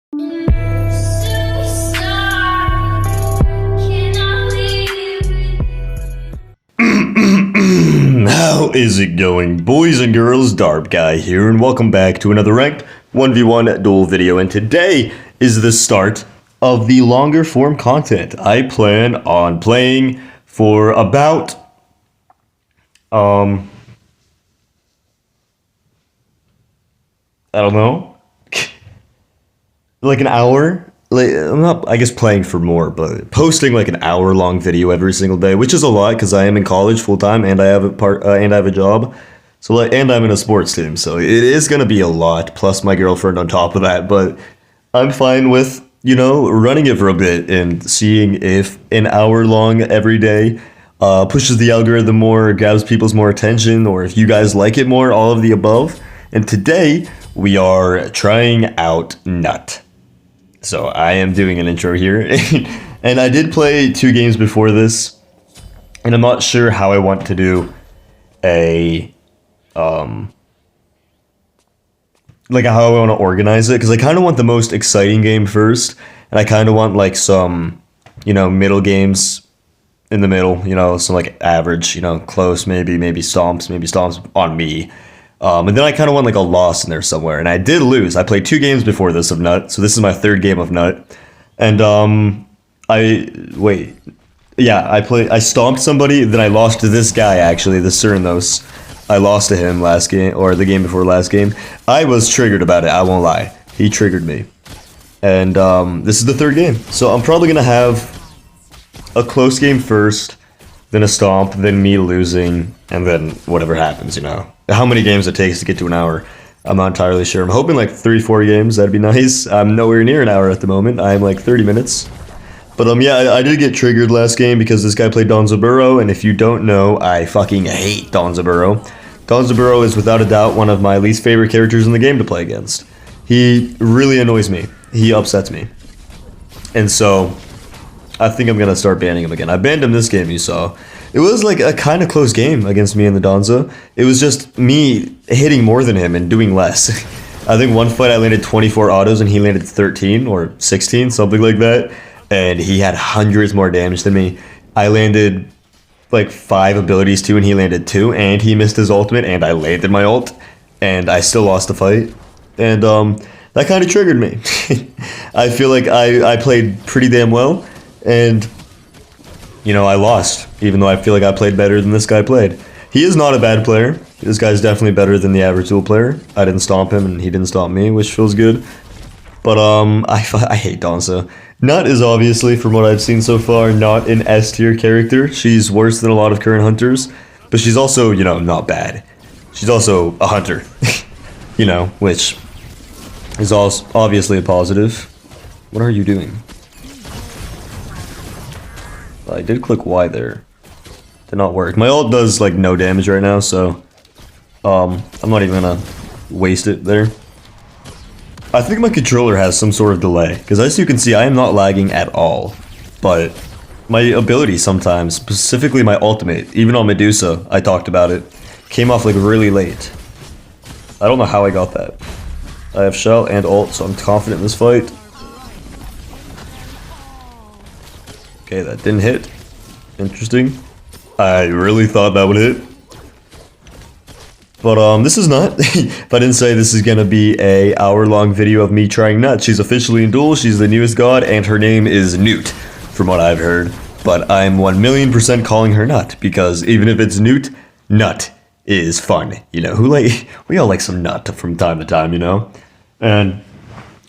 How is it going, boys and girls? darbiie here, and welcome back to another ranked 1v1 duel video. And today is the start of the longer form content. I plan on playing for about I don't know, like an hour. Like, I'm not, I guess, playing for more, but posting like an hour-long video every single day, which is a lot because I am in college full time and I have a job. So like, and I'm in a sports team, so it is gonna be a lot. Plus my girlfriend on top of that, but I'm fine with running it for a bit and seeing if an hour long every day pushes the algorithm more, grabs people's more attention, or if you guys like it more. All of the above. And today we are trying out Nut. So I am doing an intro here, and I did play 2 games before this, and I'm not sure how I want to do a, like how I want to organize it, because I kind of want the most exciting game first, and I kind of want like some, middle games in the middle, some like average, close, maybe stomps on me. And then I kind of want like a loss in there somewhere, and I did lose. I played 2 games before this of Nut, so this is my 3rd game of Nut. And I stomped somebody, then I lost to this guy actually, the Cernos. I lost to him last game, or the game before last game. I was triggered about it, I won't lie. He triggered me. And this is the 3rd game, so I'm probably gonna have a close game first, then a stomp, then me losing, and then whatever happens, How many games it takes to get to an hour, I'm not entirely sure. I'm hoping like 3-4 games, that'd be nice. I'm nowhere near an hour at the moment. I'm like 30 minutes. But yeah, I did get triggered last game because this guy played Donzaburo, and if you don't know, I fucking hate Donzaburo. Donzaburo is without a doubt one of my least favorite characters in the game to play against. He really annoys me. He upsets me. And so I think I'm gonna start banning him again. I banned him this game, you saw. It was like a kind of close game against me and the Donza. It was just me hitting more than him and doing less. I think one fight I landed 24 autos and he landed 13 or 16, something like that. And he had hundreds more damage than me. I landed like 5 abilities too, and he landed 2, and he missed his ultimate, and I landed my ult, and I still lost the fight. And that kind of triggered me. I feel like I played pretty damn well, and I lost, even though I feel like I played better than this guy played. He is not a bad player. This guy's definitely better than the average duel player. I didn't stomp him, and he didn't stomp me, which feels good. But I hate Donza. Nut is obviously, from what I've seen so far, not an S tier character. She's worse than a lot of current hunters, but she's also, not bad. She's also a hunter, which is also obviously a positive. What are you doing? I did click Y there. Did not work. My ult does like no damage right now, so I'm not even gonna waste it there. I think my controller has some sort of delay, because as you can see, I am not lagging at all. But my ability sometimes, specifically my ultimate, even on Medusa, I talked about it, came off like really late. I don't know how I got that. I have shell and ult, so I'm confident in this fight. Okay, that didn't hit. Interesting. I really thought that would hit. But this is Nut. If I didn't say, this is gonna be a hour-long video of me trying Nut. She's officially in Duel, she's the newest god, and her name is Newt, from what I've heard. But I'm 1,000,000% calling her Nut, because even if it's Newt, Nut is fun. We all like some Nut from time to time, And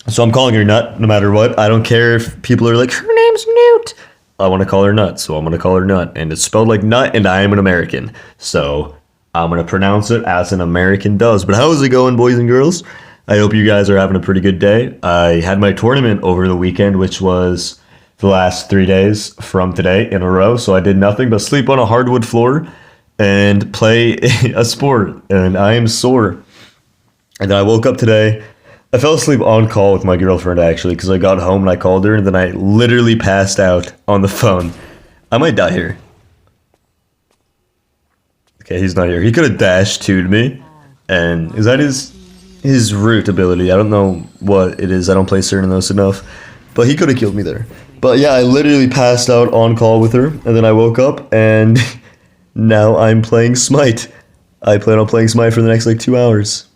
so I'm calling her Nut, no matter what. I don't care if people are like, her name's Newt. I want to call her Nut, so I'm going to call her Nut. And it's spelled like nut, and I am an American. So I'm going to pronounce it as an American does. But how is it going, boys and girls? I hope you guys are having a pretty good day. I had my tournament over the weekend, which was the last 3 days from today in a row. So I did nothing but sleep on a hardwood floor and play a sport. And I am sore. And then I woke up today. I fell asleep on call with my girlfriend, actually, because I got home and I called her, and then I literally passed out on the phone. I might die here. Okay, he's not here. He could have dashed to me. And is that his his root ability. I don't know what it is. I don't play Cernunnos enough. But he could have killed me there. But yeah, I literally passed out on call with her. And then I woke up and now I'm playing Smite. I plan on playing Smite for the next like 2 hours.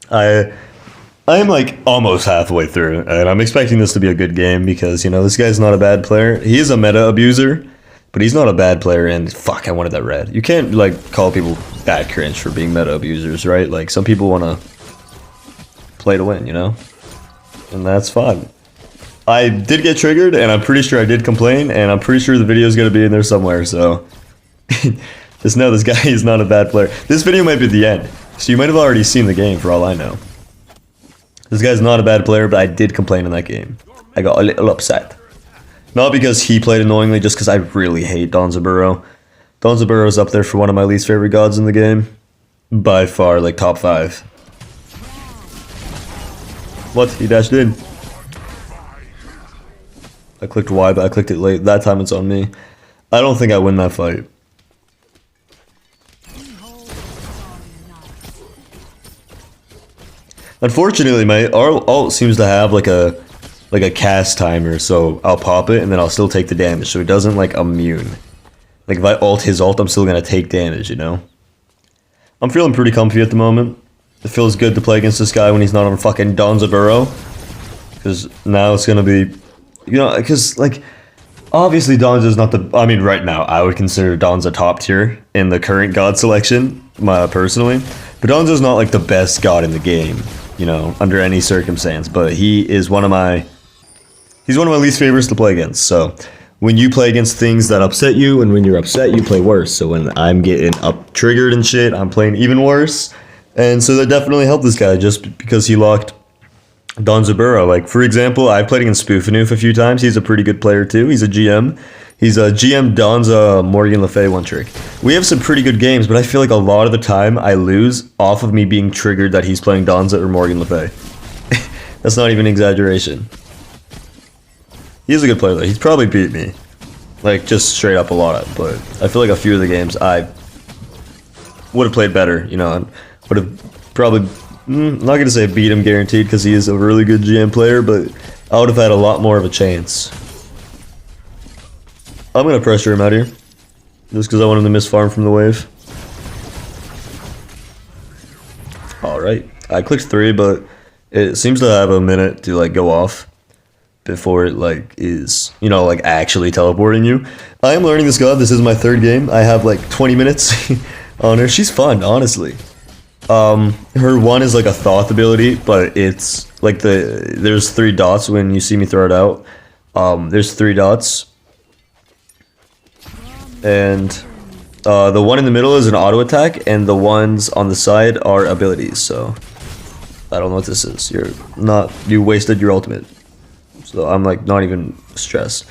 I am like almost halfway through. And I'm expecting this to be a good game because, you know, this guy's not a bad player. He is a meta abuser. But he's not a bad player, and fuck, I wanted that red. You can't, like, call people that cringe for being meta abusers, right? Like, some people want to play to win, you know? And that's fine. I did get triggered, and I'm pretty sure I did complain, and I'm pretty sure the video is going to be in there somewhere, so... just know this guy is not a bad player. This video might be the end, so you might have already seen the game, for all I know. This guy's not a bad player, but I did complain in that game. I got a little upset. Not because he played annoyingly, just because I really hate Donzaburo. Donzaburo is up there for one of my least favorite gods in the game. By far, like, top 5. What? He dashed in. I clicked Y, but I clicked it late. That time it's on me. I don't think I win that fight. Unfortunately, my ult seems to have, like a cast timer, so I'll pop it and then I'll still take the damage, so it doesn't like immune. Like if I ult his ult, I'm still gonna take damage, you know? I'm feeling pretty comfy at the moment. It feels good to play against this guy when he's not on fucking Donzaburo. Because now it's gonna be, you know, because like, obviously Donza's not the, I mean right now, I would consider Donza top tier in the current god selection, personally. But Donza's not like the best god in the game, you know, under any circumstance, but he is one of my... He's one of my least favorites to play against, so when you play against things that upset you, and when you're upset, you play worse. So when I'm getting triggered and shit, I'm playing even worse. And so that definitely helped this guy, just because he locked Donzaburo. Like, for example, I've played against Spoofanoof a few times. He's a pretty good player, too. He's a GM. He's a GM Donza Morgan Le Fay one trick. We have some pretty good games, but I feel like a lot of the time I lose off of me being triggered that he's playing Donza or Morgan Le Fay. That's not even an exaggeration. He's a good player though. He's probably beat me. Like, just straight up a lot, but I feel like a few of the games I would have played better, you know, and would have probably, I'm not going to say beat him guaranteed because he is a really good GM player, but I would have had a lot more of a chance. I'm going to pressure him out here, just because I want him to miss farm from the wave. Alright, I clicked 3, but it seems to have a minute to like go off before it like is, you know, like actually teleporting you. I am learning this god. This is my 3rd game. I have like 20 minutes on her. She's fun, honestly. Her one is like a Thoth ability, but it's like there's 3 dots when you see me throw it out. There's 3 dots. And the one in the middle is an auto attack, and the ones on the side are abilities, so I don't know what this is. You wasted your ultimate. So I'm like not even stressed.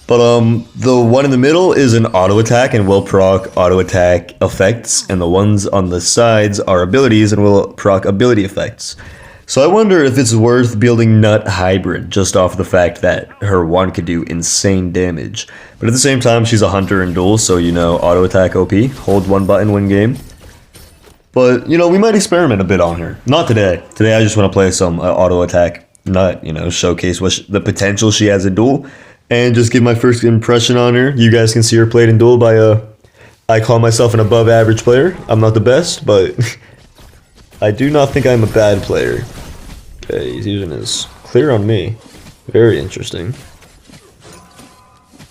But the one in the middle is an auto attack and will proc auto attack effects, and the ones on the sides are abilities and will proc ability effects. So I wonder if it's worth building Nut Hybrid just off the fact that her one could do insane damage. But at the same time, she's a hunter in Duel, so you know, auto attack OP, hold one button, win game. But you know, we might experiment a bit on her. Not today. Today I just want to play some auto attack Nut, you know, showcase the potential she has in Duel, and just give my first impression on her. You guys can see her played in Duel by I call myself an above average player. I'm not the best, but I do not think I'm a bad player. Okay, he's using his clear on me. Very interesting.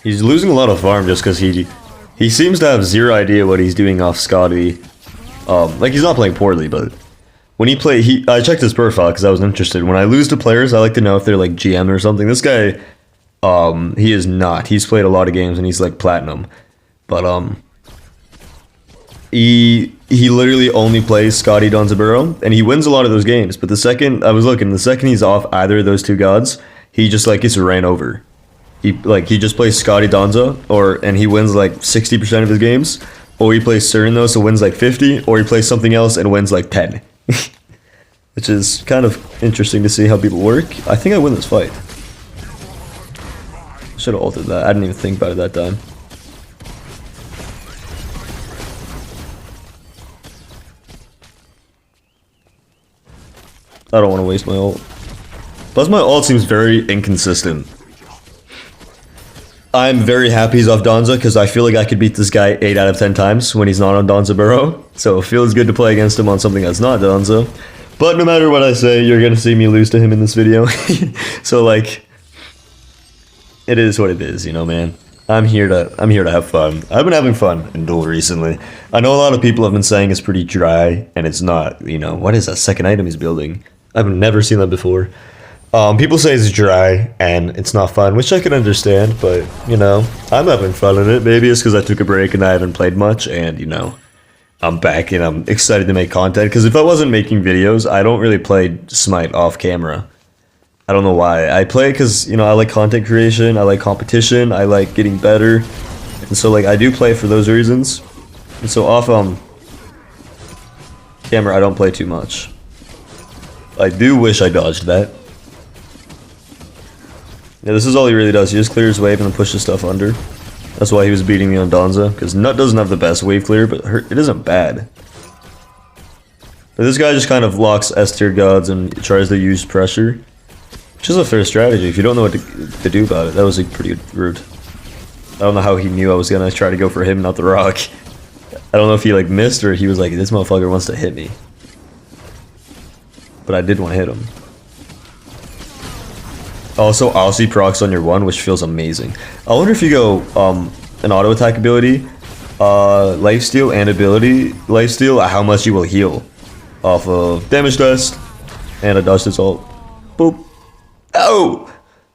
He's losing a lot of farm just because he seems to have zero idea what he's doing off Scotty. Like, he's not playing poorly, but when he play, I checked his profile because I was interested. When I lose to players, I like to know if they're like GM or something. This guy, he is not. He's played a lot of games and he's like platinum, but he literally only plays Scotty Donzaburo, and he wins a lot of those games. But the second the second he's off either of those 2 gods, he just like gets ran over. He just plays Scotty Donza, and he wins like 60% of his games, or he plays Cernunnos and wins like 50, or he plays something else and wins like 10. Which is kind of interesting to see how people work. I think I win this fight. Should have ulted that. I didn't even think about it that time. I don't want to waste my ult. Plus my ult seems very inconsistent. I'm very happy he's off Donza because I feel like I could beat this guy 8 out of 10 times when he's not on Donza Burrow. So it feels good to play against him on something that's not Donza. But no matter what I say, you're gonna see me lose to him in this video. So like, it is what it is, you know, man. I'm here to have fun. I've been having fun in Duel recently. I know a lot of people have been saying it's pretty dry, and it's not. You know, what is that second item he's building? I've never seen that before. People say it's dry and it's not fun, which I can understand, but, you know, I'm having fun in it. Maybe it's because I took a break and I haven't played much, and, you know, I'm back and I'm excited to make content. Because if I wasn't making videos, I don't really play Smite off camera. I don't know why. I play because, you know, I like content creation, I like competition, I like getting better. And so, like, I do play for those reasons. And so off camera, I don't play too much. I do wish I dodged that. Yeah, this is all he really does. He just clears wave and then pushes stuff under. That's why he was beating me on Donza. Because Nut doesn't have the best wave clear, but it isn't bad. But this guy just kind of locks S tier gods and tries to use pressure. Which is a fair strategy if you don't know what to do about it. That was like pretty rude. I don't know how he knew I was gonna try to go for him, not the rock. I don't know if he like missed or he was like, this motherfucker wants to hit me. But I did want to hit him. Also, Aussie procs on your 1, which feels amazing. I wonder if you go an auto attack ability, lifesteal and ability lifesteal, how much you will heal off of damage dust and a dust ult. Boop. Oh!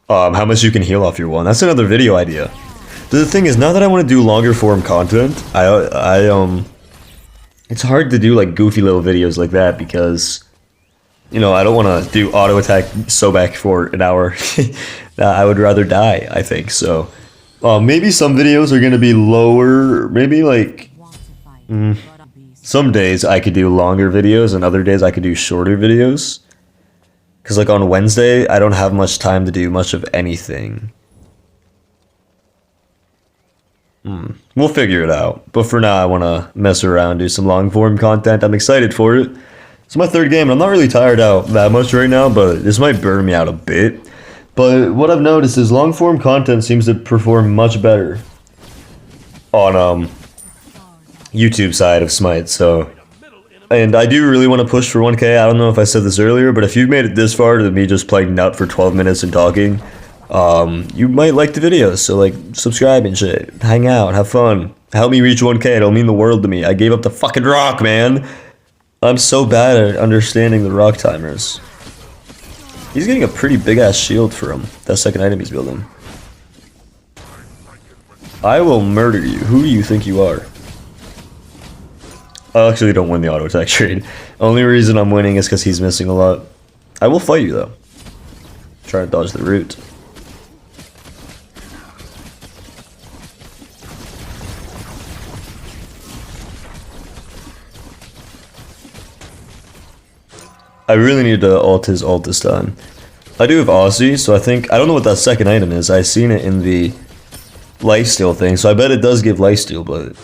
How much you can heal off your 1. That's another video idea. The thing is, now that I want to do longer form content, it's hard to do like goofy little videos like that because, you know, I don't want to do auto attack so back for an hour. I would rather die, I think. So, maybe some videos are going to be lower. Maybe like, some days I could do longer videos and other days I could do shorter videos. Because like on Wednesday, I don't have much time to do much of anything. We'll figure it out. But for now, I want to mess around, do some long form content. I'm excited for it. It's my 3rd game, and I'm not really tired out that much right now, but this might burn me out a bit. But what I've noticed is long form content seems to perform much better on YouTube side of Smite, so... And I do really want to push for 1K. I don't know if I said this earlier, but if you've made it this far to me just playing Nut for 12 minutes and talking, you might like the videos. So, like, subscribe and shit. Hang out. Have fun. Help me reach 1K. It'll mean the world to me. I gave up the fucking rock, man. I'm so bad at understanding the rock timers. He's getting a pretty big-ass shield for him. That second item he's building. I will murder you. Who do you think you are? I actually don't win the auto attack trade. Only reason I'm winning is because he's missing a lot. I will fight you though. Try to dodge the root. I really need to ult his ult this time. I do have Aussie, so I don't know what that second item is. I seen it in the lifesteal thing, so I bet it does give lifesteal, but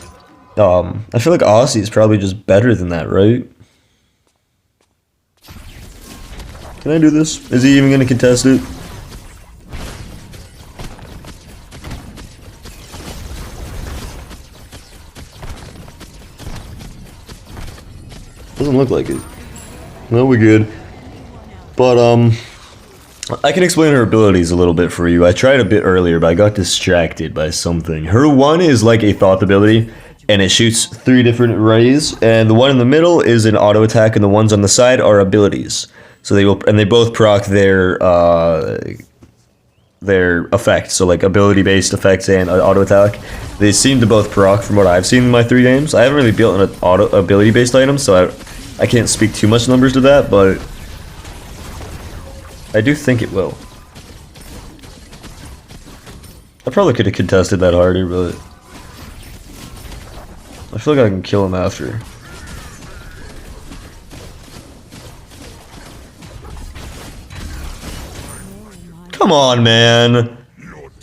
I feel like Aussie is probably just better than that, right? Can I do this? Is he even going to contest it? Doesn't look like it. No, we're good. But, I can explain her abilities a little bit for you. I tried a bit earlier, but I got distracted by something. Her 1 is like a thought ability, and it shoots 3 different rays, and the one in the middle is an auto attack, and the ones on the side are abilities. So they both proc their effects, so like ability-based effects and auto attack. They seem to both proc from what I've seen in my 3 games. I haven't really built an ability-based item, so I can't speak too much numbers to that, but I do think it will. I probably could have contested that harder, but I feel like I can kill him after. Come on, man.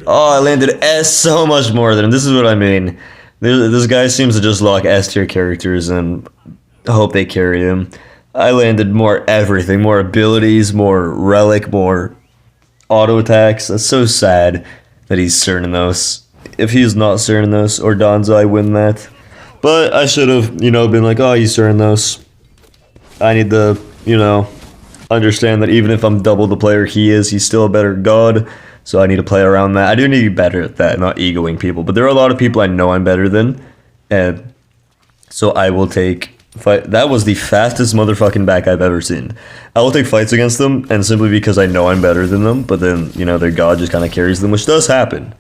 Oh, I landed S so much more than him. This is what I mean. This guy seems to just lock S tier characters and hope they carry him. I landed more everything, more abilities, more relic, more auto attacks. That's so sad that he's Cernanos. If he's not Cernanos or Donzo, I win that. But I should have, been like, oh, he's Cernanos. I need to, understand that even if I'm double the player he is, he's still a better god. So I need to play around that. I do need to be better at that, not egoing people. But there are a lot of people I know I'm better than. And so I will take fight. That was the fastest motherfucking back I've ever seen. I will take fights against them, and simply because I know I'm better than them, but then, their god just kind of carries them, which does happen.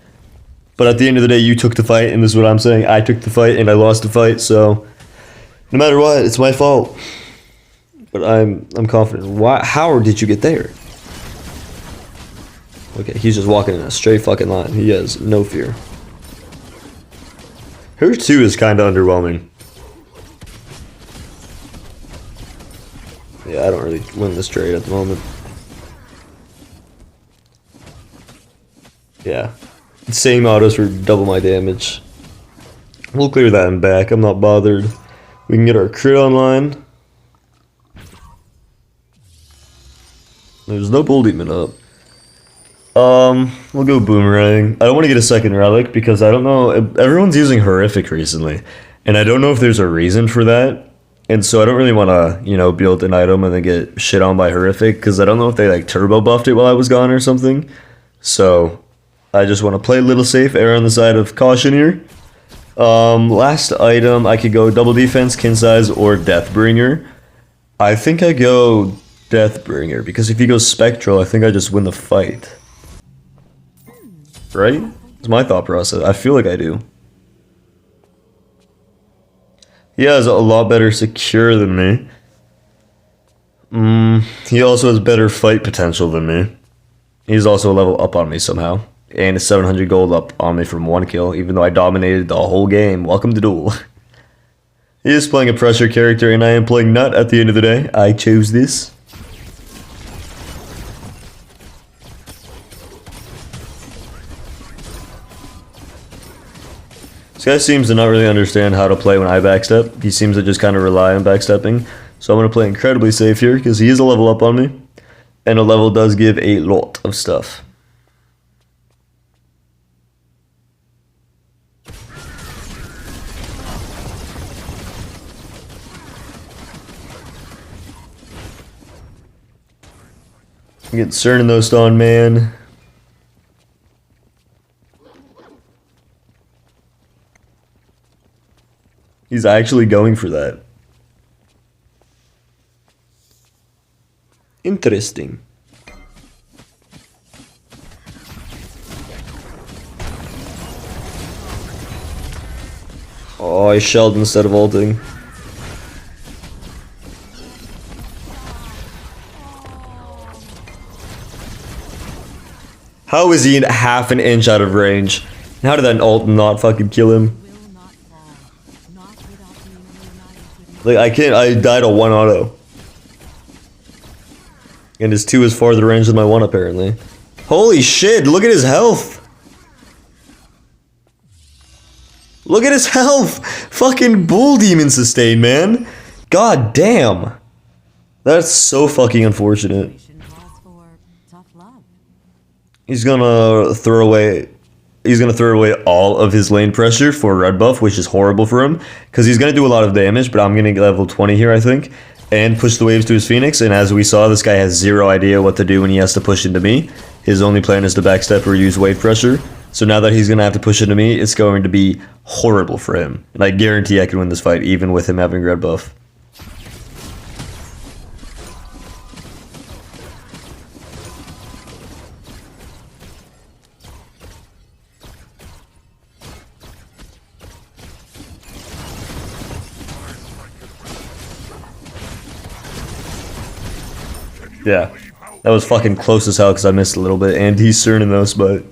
But at the end of the day, you took the fight, and this is what I'm saying. I took the fight, and I lost the fight, so no matter what, it's my fault. But I'm confident. Why? How did you get there? Okay, he's just walking in a straight fucking line. He has no fear. Her 2 is kind of underwhelming. Yeah, I don't really win this trade at the moment. Yeah. Same autos for double my damage. We'll clear that and back. I'm not bothered. We can get our crit online. There's no bull demon up. We'll go boomerang. I don't want to get a second relic because I don't know. Everyone's using horrific recently, and I don't know if there's a reason for that. And so I don't really want to, build an item and then get shit on by horrific because I don't know if they like turbo buffed it while I was gone or something. So I just want to play a little safe, err on the side of caution here. Last item, I could go double defense, kin size, or Deathbringer. I think I go Deathbringer because if he goes spectral, I think I just win the fight. Right? It's my thought process. I feel like I do. He has a lot better secure than me. He also has better fight potential than me. He's also a level up on me somehow. And a 700 gold up on me from 1 kill, even though I dominated the whole game. Welcome to Duel. He is playing a pressure character, and I am playing Nut at the end of the day. I chose this. This guy seems to not really understand how to play when I backstep. He seems to just kind of rely on backstepping. So I'm going to play incredibly safe here because he is a level up on me. And a level does give a lot of stuff. Get Cernanos on, man. He's actually going for that. Interesting. Oh, I shelled instead of ulting. How is he in half an inch out of range? How did that ult not fucking kill him? Like, I died a 1 auto. And his 2 is farther range than my 1 apparently. Holy shit, look at his health! Look at his health! Fucking bull demon sustain, man! God damn! That's so fucking unfortunate. He's gonna throw away all of his lane pressure for red buff, which is horrible for him, because he's going to do a lot of damage, but I'm going to get level 20 here, I think, and push the waves to his Phoenix, and as we saw, this guy has zero idea what to do when he has to push into me. His only plan is to backstep or use wave pressure, so now that he's going to have to push into me, it's going to be horrible for him, and I guarantee I can win this fight, even with him having red buff. Yeah, that was fucking close as hell because I missed a little bit, and he's Cernanos, but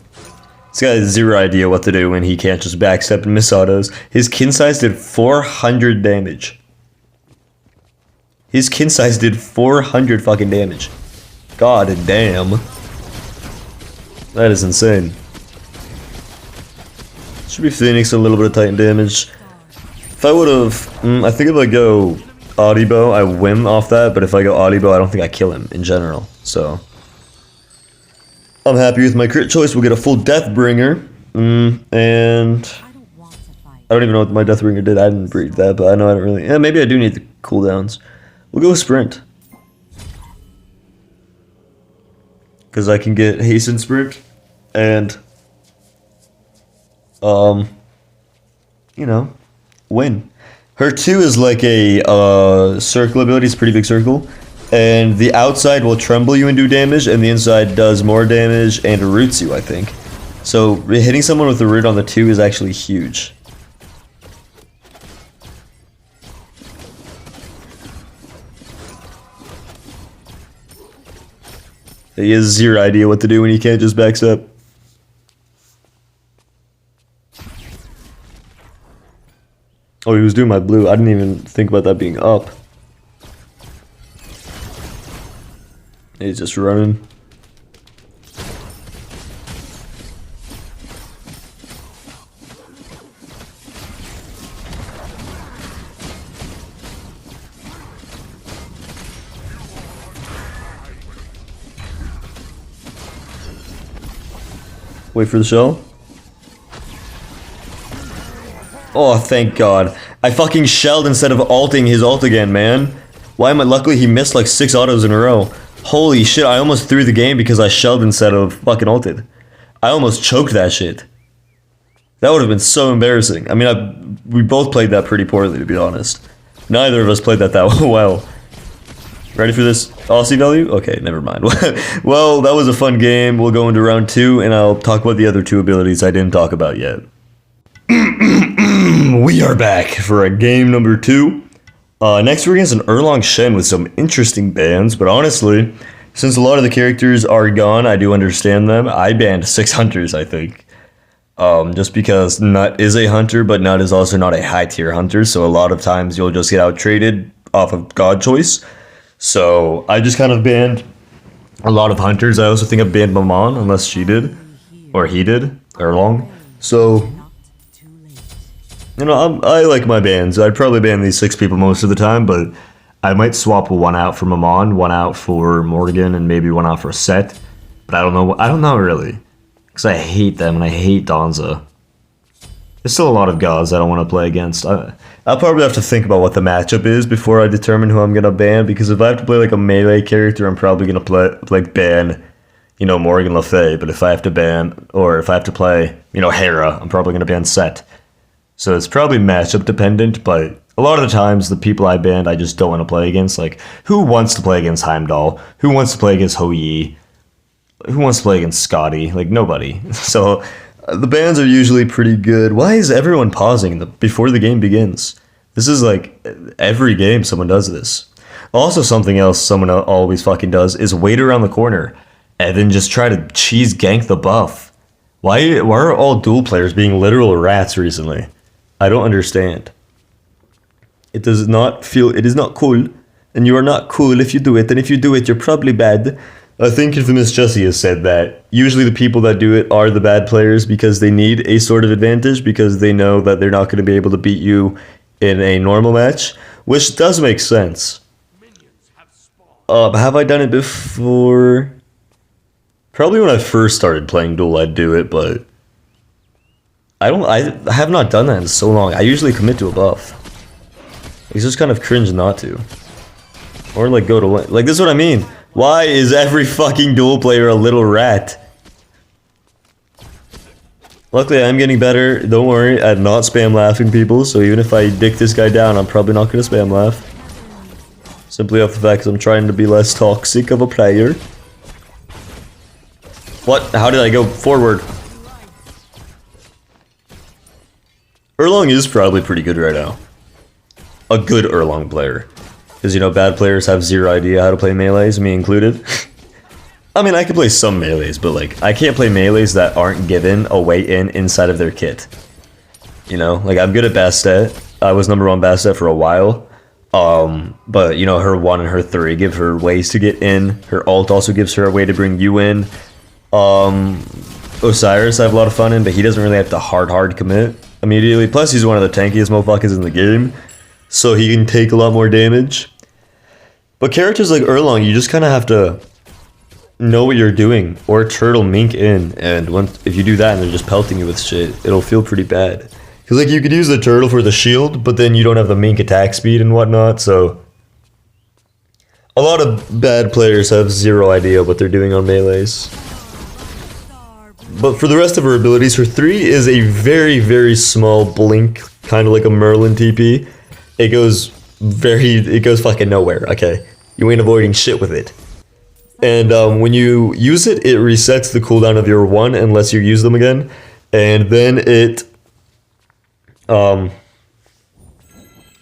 this guy has zero idea what to do when he can't just backstep and miss autos. His kin size did 400 damage. His kin size did 400 fucking damage. God damn. That is insane. Should be Phoenix a little bit of Titan damage. If I would have, I think if I go Audibo, I win off that, but if I go Audibo, I don't think I kill him in general. So I'm happy with my crit choice. We'll get a full Deathbringer. And I don't even know what my Deathbringer did. I didn't breed that, but I know I don't really... Yeah, maybe I do need the cooldowns. We'll go with Sprint. Because I can get Hasten Sprint. And... you know, win. Her 2 is like a circle ability. It's a pretty big circle. And the outside will tremble you and do damage, and the inside does more damage and roots you, I think. So hitting someone with a root on the 2 is actually huge. He has zero idea what to do when he can't just backstep. Oh, he was doing my blue. I didn't even think about that being up. He's just running. Wait for the shell. Oh, thank God. I fucking shelled instead of ulting his ult again, man. Why am I... Luckily, he missed like 6 autos in a row. Holy shit, I almost threw the game because I shelled instead of fucking ulted. I almost choked that shit. That would have been so embarrassing. I mean, we both played that pretty poorly, to be honest. Neither of us played that well. Ready for this Aussie value? Okay, never mind. Well, that was a fun game. We'll go into round 2, and I'll talk about the other 2 abilities I didn't talk about yet. We are back for a game number 2. Next we're against an Erlang Shen with some interesting bans, but honestly, since a lot of the characters are gone, I do understand them. I banned 6 hunters, I think. Just because Nut is a hunter, but Nut is also not a high tier hunter, so a lot of times you'll just get out traded off of God choice. So I just kind of banned a lot of hunters. I also think I banned Maman, unless she did, or he did, Erlang. So, you know, I like my bans. I'd probably ban these 6 people most of the time, but I might swap 1 out for Maman, 1 out for Morgan, and maybe 1 out for Set. But I don't know. I don't know really, because I hate them and I hate Donza. There's still a lot of gods I don't want to play against. I'll probably have to think about what the matchup is before I determine who I'm gonna ban. Because if I have to play like a melee character, I'm probably gonna play like ban, you know, Morgan Le Fay. But if I have to ban, or if I have to play, you know, Hera, I'm probably gonna ban Set. So it's probably matchup dependent, but a lot of the times the people I banned I just don't want to play against. Like, who wants to play against Heimdall? Who wants to play against Ho Yi? Who wants to play against Scotty? Like, nobody. So the bans are usually pretty good. Why is everyone pausing before the game begins? This is like every game someone does this. Also, something else someone always fucking does is wait around the corner and then just try to cheese gank the buff. Why are all duel players being literal rats recently? I don't understand. It does not feel... It is not cool. And you are not cool if you do it. And if you do it, you're probably bad. I think Infamous Jesse has said that. Usually the people that do it are the bad players because they need a sort of advantage because they know that they're not going to be able to beat you in a normal match. Which does make sense. Have I done it before? Probably when I first started playing Duel I'd do it, but... I have not done that in so long. I usually commit to a buff. It's just kind of cringe not to. Or like go to win. Like, this is what I mean. Why is every fucking duel player a little rat? Luckily I'm getting better, don't worry, at not spam laughing people, so even if I dick this guy down, I'm probably not gonna spam laugh. Simply off the fact that I'm trying to be less toxic of a player. What? How did I go forward? Erlang is probably pretty good right now. A good Erlang player. Because, you know, bad players have zero idea how to play melees, me included. I mean, I can play some melees, but, like, I can't play melees that aren't given a way inside of their kit. You know? Like, I'm good at Bastet. I was #1 Bastet for a while. But, you know, her 1 and her 3 give her ways to get in. Her ult also gives her a way to bring you in. Osiris I have a lot of fun in, but he doesn't really have to hard commit immediately. Plus, he's one of the tankiest motherfuckers in the game. so he can take a lot more damage. But characters like Erlong, you just kind of have to know what you're doing, or turtle mink in, and if you do that and they're just pelting you with shit, it'll feel pretty bad. Because like you could use the turtle for the shield, but then you don't have the mink attack speed and whatnot, so a lot of bad players have zero idea what they're doing on melees. But for the rest of her abilities, her 3 is a very, very small blink, kind of like a Merlin TP. It goes fucking nowhere, okay? You ain't avoiding shit with it. And when you use it, it resets the cooldown of your 1 unless you use them again. And then it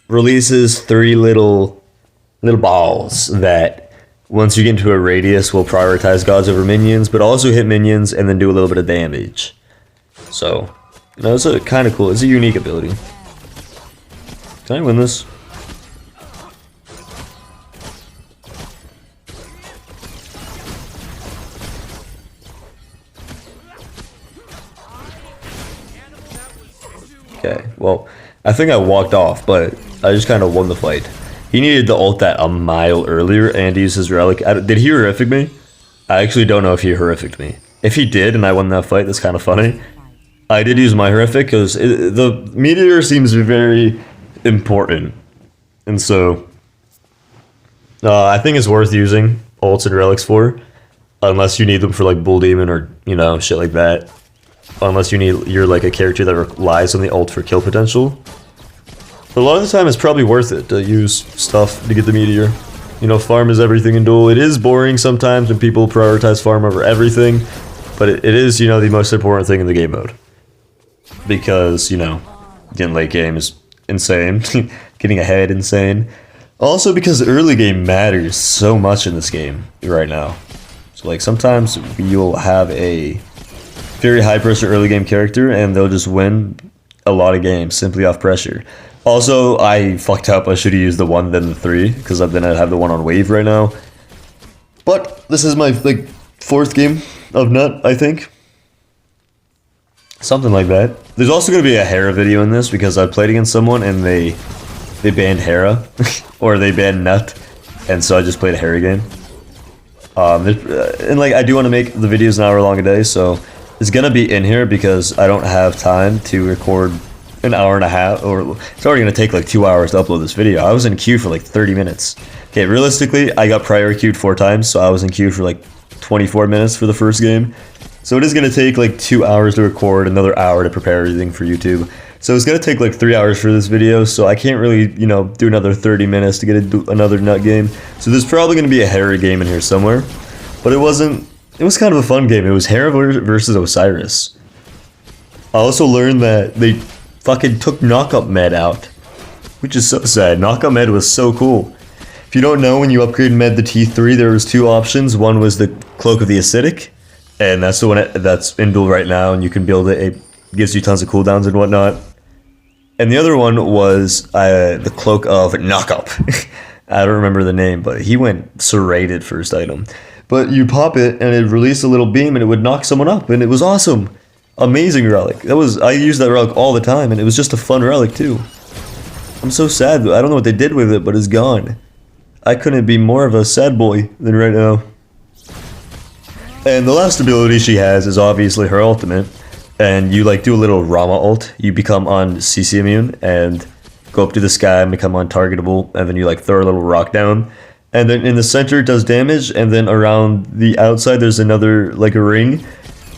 releases 3 little balls that, once you get into a radius, will prioritize gods over minions, but also hit minions and then do a little bit of damage. So, you know, it's a kind of cool, it's a unique ability. Can I win this? Okay, well, I think I walked off, but I just kind of won the fight. He needed to ult that a mile earlier and use his relic. Did he horrific me? I actually don't know if he horrificed me. If he did and I won that fight, that's kind of funny. I did use my horrific because the meteor seems very important. And so, I think it's worth using ults and relics for. Unless you need them for like Bull Demon or, you know, shit like that. Unless you're like a character that relies on the ult for kill potential. But a lot of the time it's probably worth it to use stuff to get the meteor. You know, farm is everything in Duel. It is boring sometimes when people prioritize farm over everything. But it is, you know, the most important thing in the game mode. Because, you know, getting late game is insane. Getting ahead, insane. Also because the early game matters so much in this game right now. So like sometimes you'll have a very high pressure early game character and they'll just win a lot of games simply off pressure. Also, I fucked up. I should have used the 1 then the 3 because then I'd have the 1 on wave right now. But this is my like 4th game of Nut, I think. Something like that. There's also going to be a Hera video in this because I played against someone and they banned Hera or they banned Nut, and so I just played a Hera game. And like I do want to make the videos an hour long a day, so it's gonna be in here because I don't have time to record an hour and a half, or it's already gonna take like 2 hours to upload this video. I was in queue for like 30 minutes. Okay, realistically, I got prior queued 4 times, so I was in queue for like 24 minutes for the first game. So it is gonna take like 2 hours to record, another hour to prepare everything for YouTube. So it's gonna take like 3 hours for this video, so I can't really, you know, do another 30 minutes to get another Nut game. So there's probably gonna be a Hera game in here somewhere, but it was kind of a fun game. It was Hera versus Osiris. I also learned that they fucking took Knockup Med out, which is so sad. Knockup Med was so cool. If you don't know, when you upgrade Med to T3, there was 2 options. One was the Cloak of the Acidic, and that's the one that's in Duel right now, and you can build it. It gives you tons of cooldowns and whatnot. And the other one was the Cloak of Knockup. I don't remember the name, but he went serrated first item. But you pop it, and it released a little beam, and it would knock someone up, and it was awesome. Amazing relic. I used that relic all the time, and it was just a fun relic, too. I'm so sad. I don't know what they did with it, but it's gone. I couldn't be more of a sad boy than right now. And the last ability she has is obviously her ultimate. And you like do a little Rama ult. You become on CC immune, and go up to the sky and become untargetable, and then you like throw a little rock down. And then in the center it does damage, and then around the outside there's another, like a ring.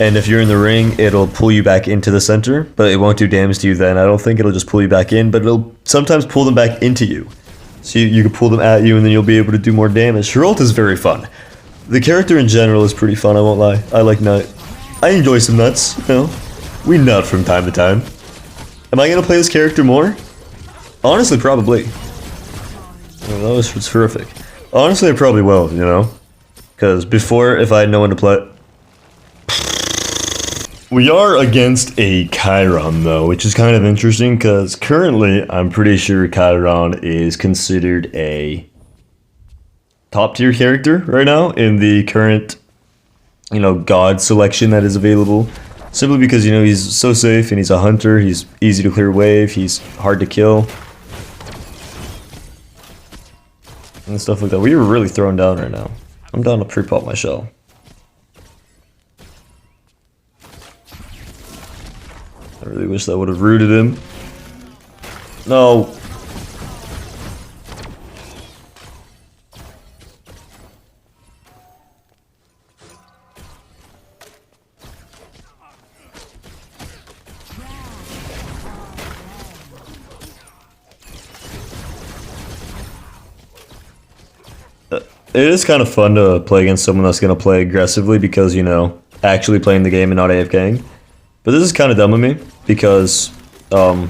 And if you're in the ring, it'll pull you back into the center, but it won't do damage to you then. I don't think it'll just pull you back in, but it'll sometimes pull them back into you. So you can pull them at you, and then you'll be able to do more damage. Her ult is very fun. The character in general is pretty fun, I won't lie. I like Nut. I enjoy some nuts, you know. We nut from time to time. Am I gonna play this character more? Honestly, probably. Oh, that was terrific. Honestly, I probably will, you know? Because before, if I had no one to play... We are against a Chiron, though, which is kind of interesting, because currently, I'm pretty sure Chiron is considered a top-tier character right now in the current, you know, god selection that is available. Simply because, you know, he's so safe, and he's a hunter, he's easy to clear wave, he's hard to kill. and stuff like that. We were really thrown down right now. I'm down to pre-pop my shell. I really wish that would have rooted him. No. It is kind of fun to play against someone that's going to play aggressively because, you know, actually playing the game and not AFKing. But this is kind of dumb of me because, I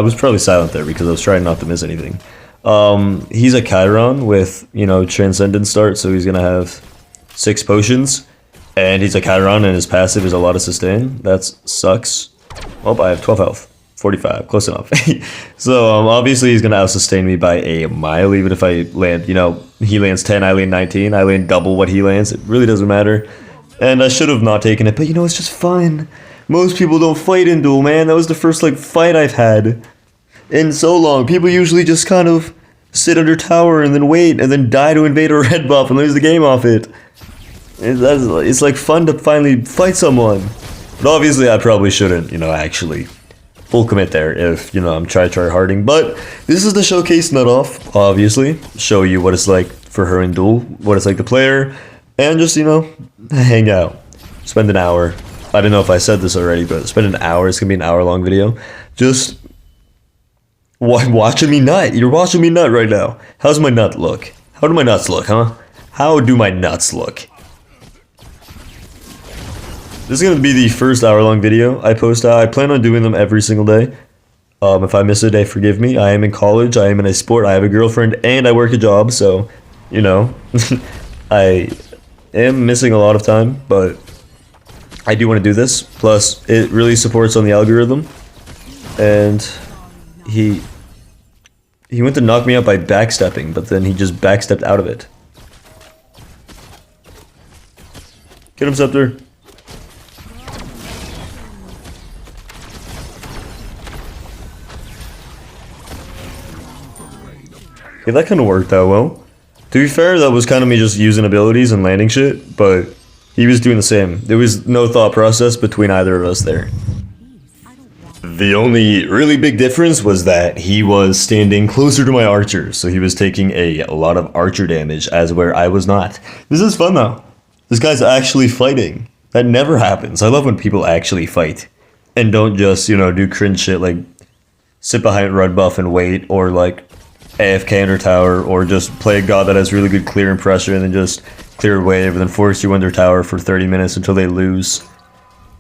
was probably silent there because I was trying not to miss anything. He's a Chiron with, you know, Transcendent start, so he's going to have 6 potions. And he's a Chiron and his passive is a lot of sustain. That sucks. Oh, I have 12 health. 45, close enough. So obviously he's gonna out-sustain me by a mile, even if I land, you know, he lands 10, I land 19, I land double what he lands, it really doesn't matter. And I should have not taken it, but you know, it's just fun. Most people don't fight in Duel, man. That was the first, like, fight I've had in so long. People usually just kind of sit under tower and then wait, and then die to invade a red buff and lose the game off it. It's like fun to finally fight someone. But obviously I probably shouldn't, you know, actually full commit there if, you know, I'm try harding. But this is the showcase nut off, obviously. Show you what it's like for her in Duel, what it's like to play her, and just, you know, hang out. Spend an hour. I don't know if I said this already, but spend an hour. It's gonna be an hour-long video. Just watching me nut. You're watching me nut right now. How's my nut look? How do my nuts look, huh? How do my nuts look? This is going to be the first hour-long video I post out. I plan on doing them every single day. If I miss a day, forgive me. I am in college, I am in a sport, I have a girlfriend, and I work a job, so, you know. I am missing a lot of time, but I do want to do this. Plus, it really supports on the algorithm. And he went to knock me out by backstepping, but then he just backstepped out of it. Get him, Scepter. Yeah, that kind of worked out well. To be fair, that was kind of me just using abilities and landing shit, but he was doing the same. There was no thought process between either of us there. The only really big difference was that he was standing closer to my archer, so he was taking a lot of archer damage, as where I was not. This is fun though. This guy's actually fighting. That never happens. I love when people actually fight and don't just, you know, do cringe shit like sit behind red buff and wait, or like AFK under tower, or just play a god that has really good clear and pressure and then just clear a wave and then force you under tower for 30 minutes until they lose.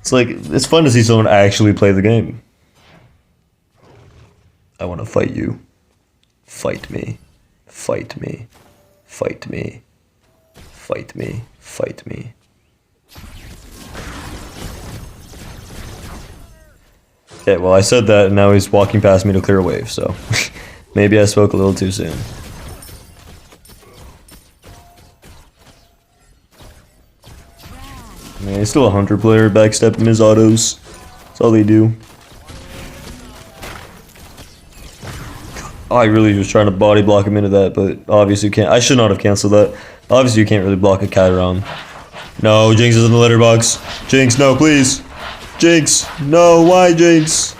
It's like, it's fun to see someone actually play the game. I want to fight you. Fight me. Fight me. Fight me. Fight me. Fight me. Okay, well I said that and now he's walking past me to clear a wave, so maybe I spoke a little too soon. Man, he's still a hunter player, backstepping his autos. That's all they do. I really was trying to body block him into that, but obviously you can't. I should not have canceled that. Obviously you can't really block a Chiron. No, Jinx is in the letterbox. Jinx, no, please. Jinx, no, why Jinx?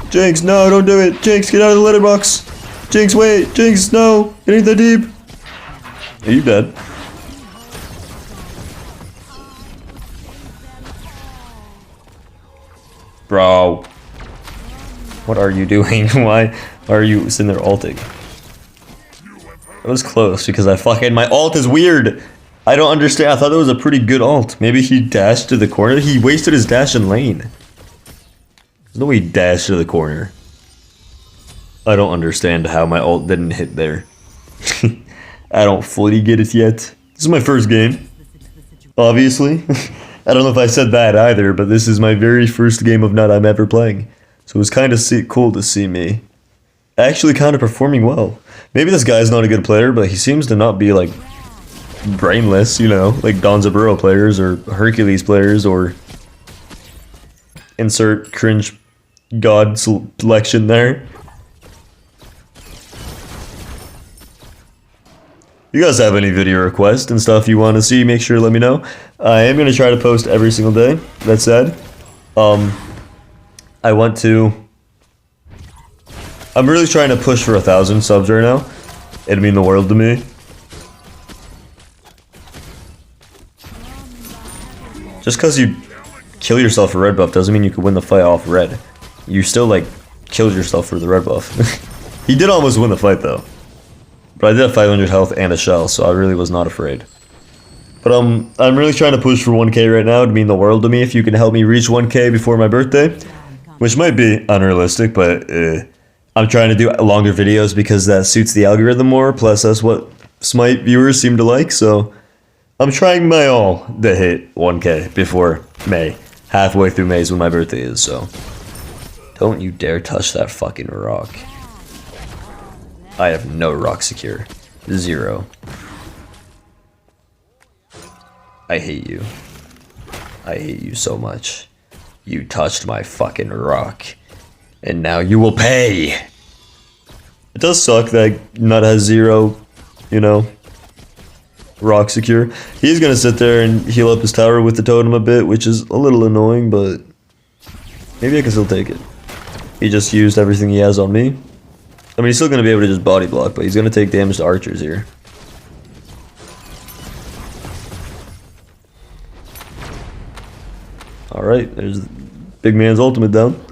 Jinx, no, don't do it. Jinx, get out of the letterbox. Jinx, wait. Jinx, no. It ain't that deep. Are you dead? Bro. What are you doing? Why are you sitting there ulting? It was close because my ult is weird. I don't understand. I thought that was a pretty good ult. Maybe he dashed to the corner. He wasted his dash in lane. There's no way he dashed to the corner. I don't understand how my ult didn't hit there. I don't fully get it yet. This is my first game. Obviously. I don't know if I said that either, but this is my very first game of Nut I'm ever playing. So it was kind of cool to see me actually kind of performing well. Maybe this guy's not a good player, but he seems to not be like brainless, you know, like Donzaburo players or Hercules players or insert cringe god selection there. you guys have any video requests and stuff you want to see, make sure to let me know. I am going to try to post every single day. That said, I want to... I'm really trying to push for 1,000 subs right now. It'd mean the world to me. Just because you kill yourself for red buff doesn't mean you could win the fight off red. You still, like, killed yourself for the red buff. He did almost win the fight, though. But I did have 500 health and a shell, so I really was not afraid. But I'm really trying to push for 1k right now. It'd mean the world to me if you can help me reach 1k before my birthday. Which might be unrealistic, but I'm trying to do longer videos because that suits the algorithm more. Plus, that's what Smite viewers seem to like, so... I'm trying my all to hit 1k before May. Halfway through May is when my birthday is, so... Don't you dare touch that fucking rock. I have no rock secure. 0. I hate you. I hate you so much. You touched my fucking rock. And now you will pay! It does suck that Nut has 0, you know, rock secure. He's gonna sit there and heal up his tower with the totem a bit, which is a little annoying, but maybe I can still take it. He just used everything he has on me. I mean, he's still gonna be able to just body block, but he's gonna take damage to archers here. Alright, there's big man's ultimate down.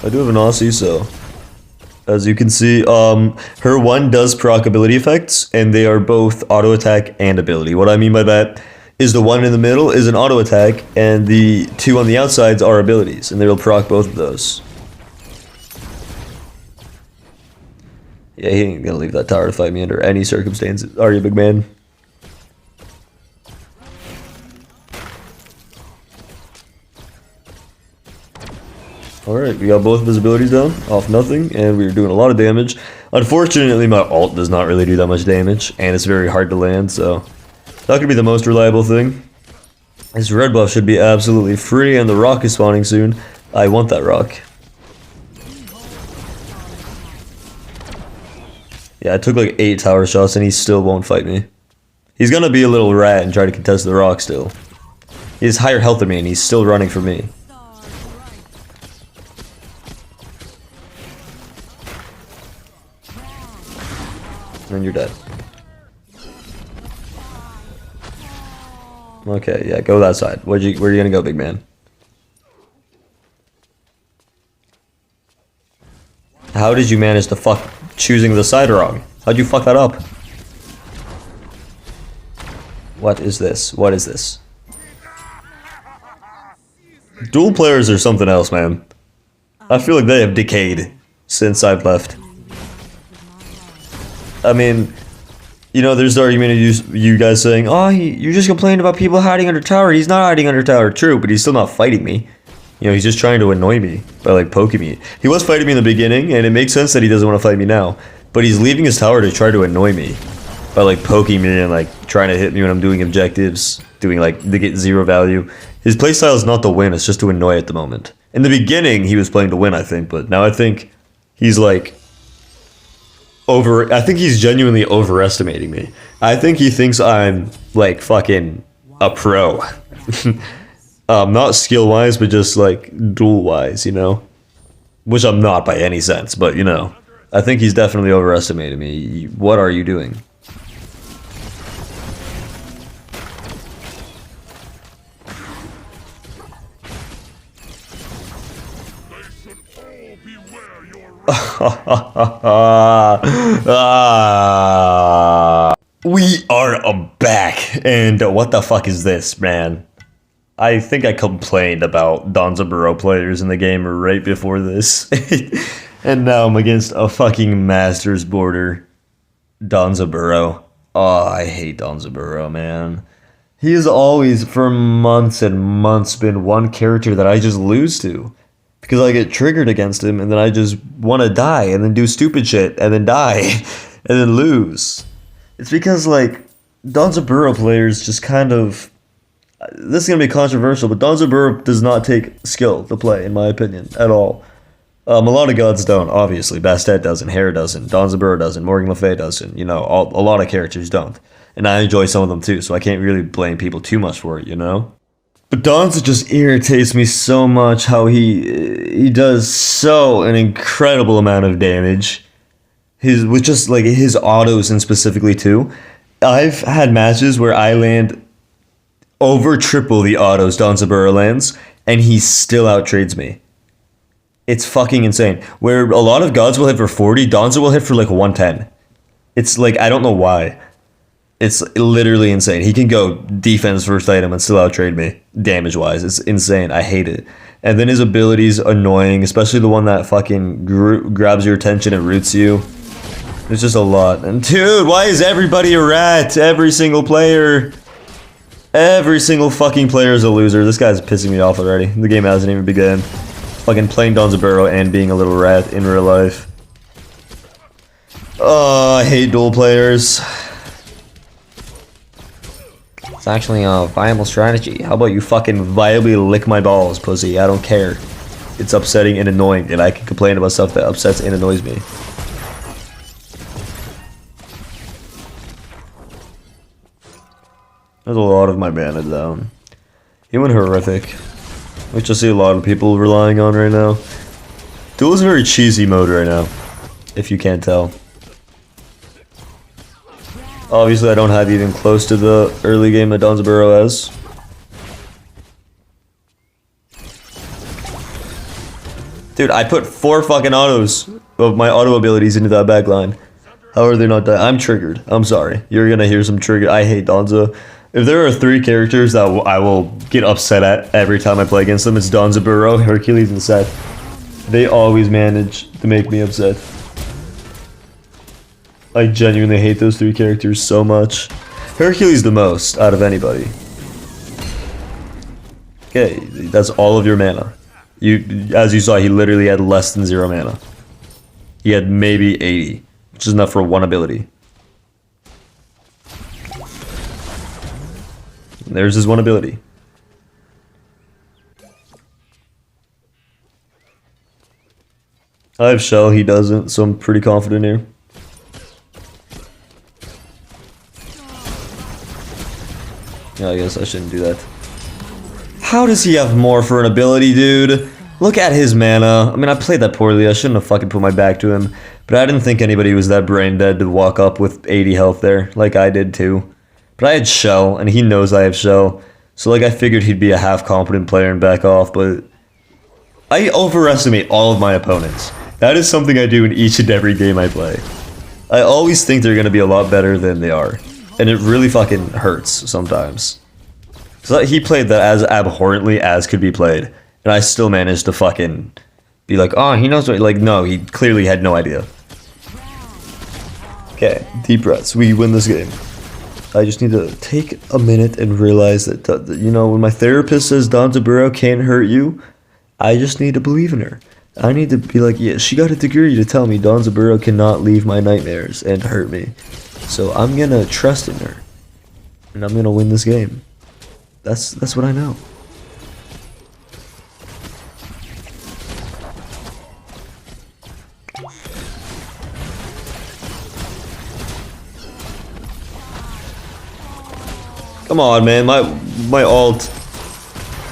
I do have an Aussie, so as you can see, her 1 does proc ability effects, and they are both auto attack and ability. What I mean by that is the 1 in the middle is an auto attack, and the 2 on the outsides are abilities, and they will proc both of those. Yeah, he ain't gonna leave that tower to fight me under any circumstances. Are you, big man? Alright, we got both of his abilities down, off nothing, and we're doing a lot of damage. Unfortunately, my ult does not really do that much damage, and it's very hard to land, so that could be the most reliable thing. His red buff should be absolutely free, and the rock is spawning soon. I want that rock. Yeah, I took like 8 tower shots, and he still won't fight me. He's gonna be a little rat and try to contest the rock still. He has higher health than me, and he's still running from me. And you're dead. Okay, yeah, go that side. Where are you gonna go, big man? How did you manage to fuck choosing the side wrong? How'd you fuck that up? What is this? What is this? Duel players are something else, man. I feel like they have decayed since I've left. I mean, you know, there's the argument of you guys saying, oh, you just complained about people hiding under tower. He's not hiding under tower. True, but he's still not fighting me. You know, he's just trying to annoy me by, like, poking me. He was fighting me in the beginning, and it makes sense that he doesn't want to fight me now. But he's leaving his tower to try to annoy me by, like, poking me and, like, trying to hit me when I'm doing objectives, doing, like, to get 0 value. His playstyle is not to win, it's just to annoy at the moment. In the beginning, he was playing to win, I think, but now I think he's, like... I think he's genuinely overestimating me. I think he thinks I'm, like, fucking a pro. Not skill-wise, but just, like, duel-wise, you know? Which I'm not by any sense, but, you know. I think he's definitely overestimated me. What are you doing? We are back, and what the fuck is this, man? I think I complained about Donzaburo players in the game right before this, and now I'm against a fucking Masters border Donzaburo. Oh, I hate Donzaburo, man. He has always, for months and months, been one character that I just lose to. Because I get triggered against him, and then I just want to die, and then do stupid shit, and then die, and then lose. It's because, like, Donzaburo players just kind of... This is going to be controversial, but Donzaburo does not take skill to play, in my opinion, at all. A lot of gods don't, obviously. Bastet doesn't, Hera doesn't, Donzaburo doesn't, Morgan Le Fay doesn't, you know, a lot of characters don't. And I enjoy some of them too, so I can't really blame people too much for it, you know? But Donza just irritates me so much how he does so an incredible amount of damage. With just like his autos and specifically too. I've had matches where I land over triple the autos Donzaburo lands, and he still outtrades me. It's fucking insane. Where a lot of gods will hit for 40, Donza will hit for like 110. It's like, I don't know why. It's literally insane. He can go defense first item and still outtrade me, damage-wise. It's insane. I hate it. And then his ability's annoying, especially the one that fucking grabs your attention and roots you. There's just a lot. And dude, why is everybody a rat? Every single player. Every single fucking player is a loser. This guy's pissing me off already. The game hasn't even begun. Fucking playing Donzaburo and being a little rat in real life. Oh, I hate duel players. It's actually a viable strategy. How about you fucking viably lick my balls, pussy? I don't care. It's upsetting and annoying, and I can complain about stuff that upsets and annoys me. There's a lot of my mana down. He went horrific, which I see a lot of people relying on right now. Duel is a very cheesy mode right now, if you can't tell. Obviously, I don't have even close to the early game that Donzaburo has. Dude, I put 4 fucking autos of my auto abilities into that backline. How are they not dead? I'm triggered. I'm sorry. You're gonna hear some trigger. I hate Donza. If there are 3 characters that I will get upset at every time I play against them, it's Donzaburo, Hercules, and Seth. They always manage to make me upset. I genuinely hate those 3 characters so much. Hercules the most out of anybody. Okay, that's all of your mana. As you saw, he literally had less than 0 mana. He had maybe 80, which is enough for 1 ability. And there's his 1 ability. I have Shell, he doesn't, so I'm pretty confident here. Yeah, I guess I shouldn't do that. How does he have more for an ability, dude? Look at his mana. I mean, I played that poorly. I shouldn't have fucking put my back to him. But I didn't think anybody was that brain dead to walk up with 80 health there, like I did too. But I had Shell, and he knows I have Shell. So, like, I figured he'd be a half-competent player and back off, but I overestimate all of my opponents. That is something I do in each and every game I play. I always think they're going to be a lot better than they are. And it really fucking hurts sometimes. So he played that as abhorrently as could be played. And I still managed to fucking be like, oh, he knows what... Like, no, he clearly had no idea. Okay, deep breaths. We win this game. I just need to take a minute and realize that, you know, when my therapist says Donzaburo can't hurt you, I just need to believe in her. I need to be like, yeah, she got a degree to tell me Donzaburo cannot leave my nightmares and hurt me. So I'm gonna trust in her, and I'm gonna win this game. That's what I know. Come on, man, my ult.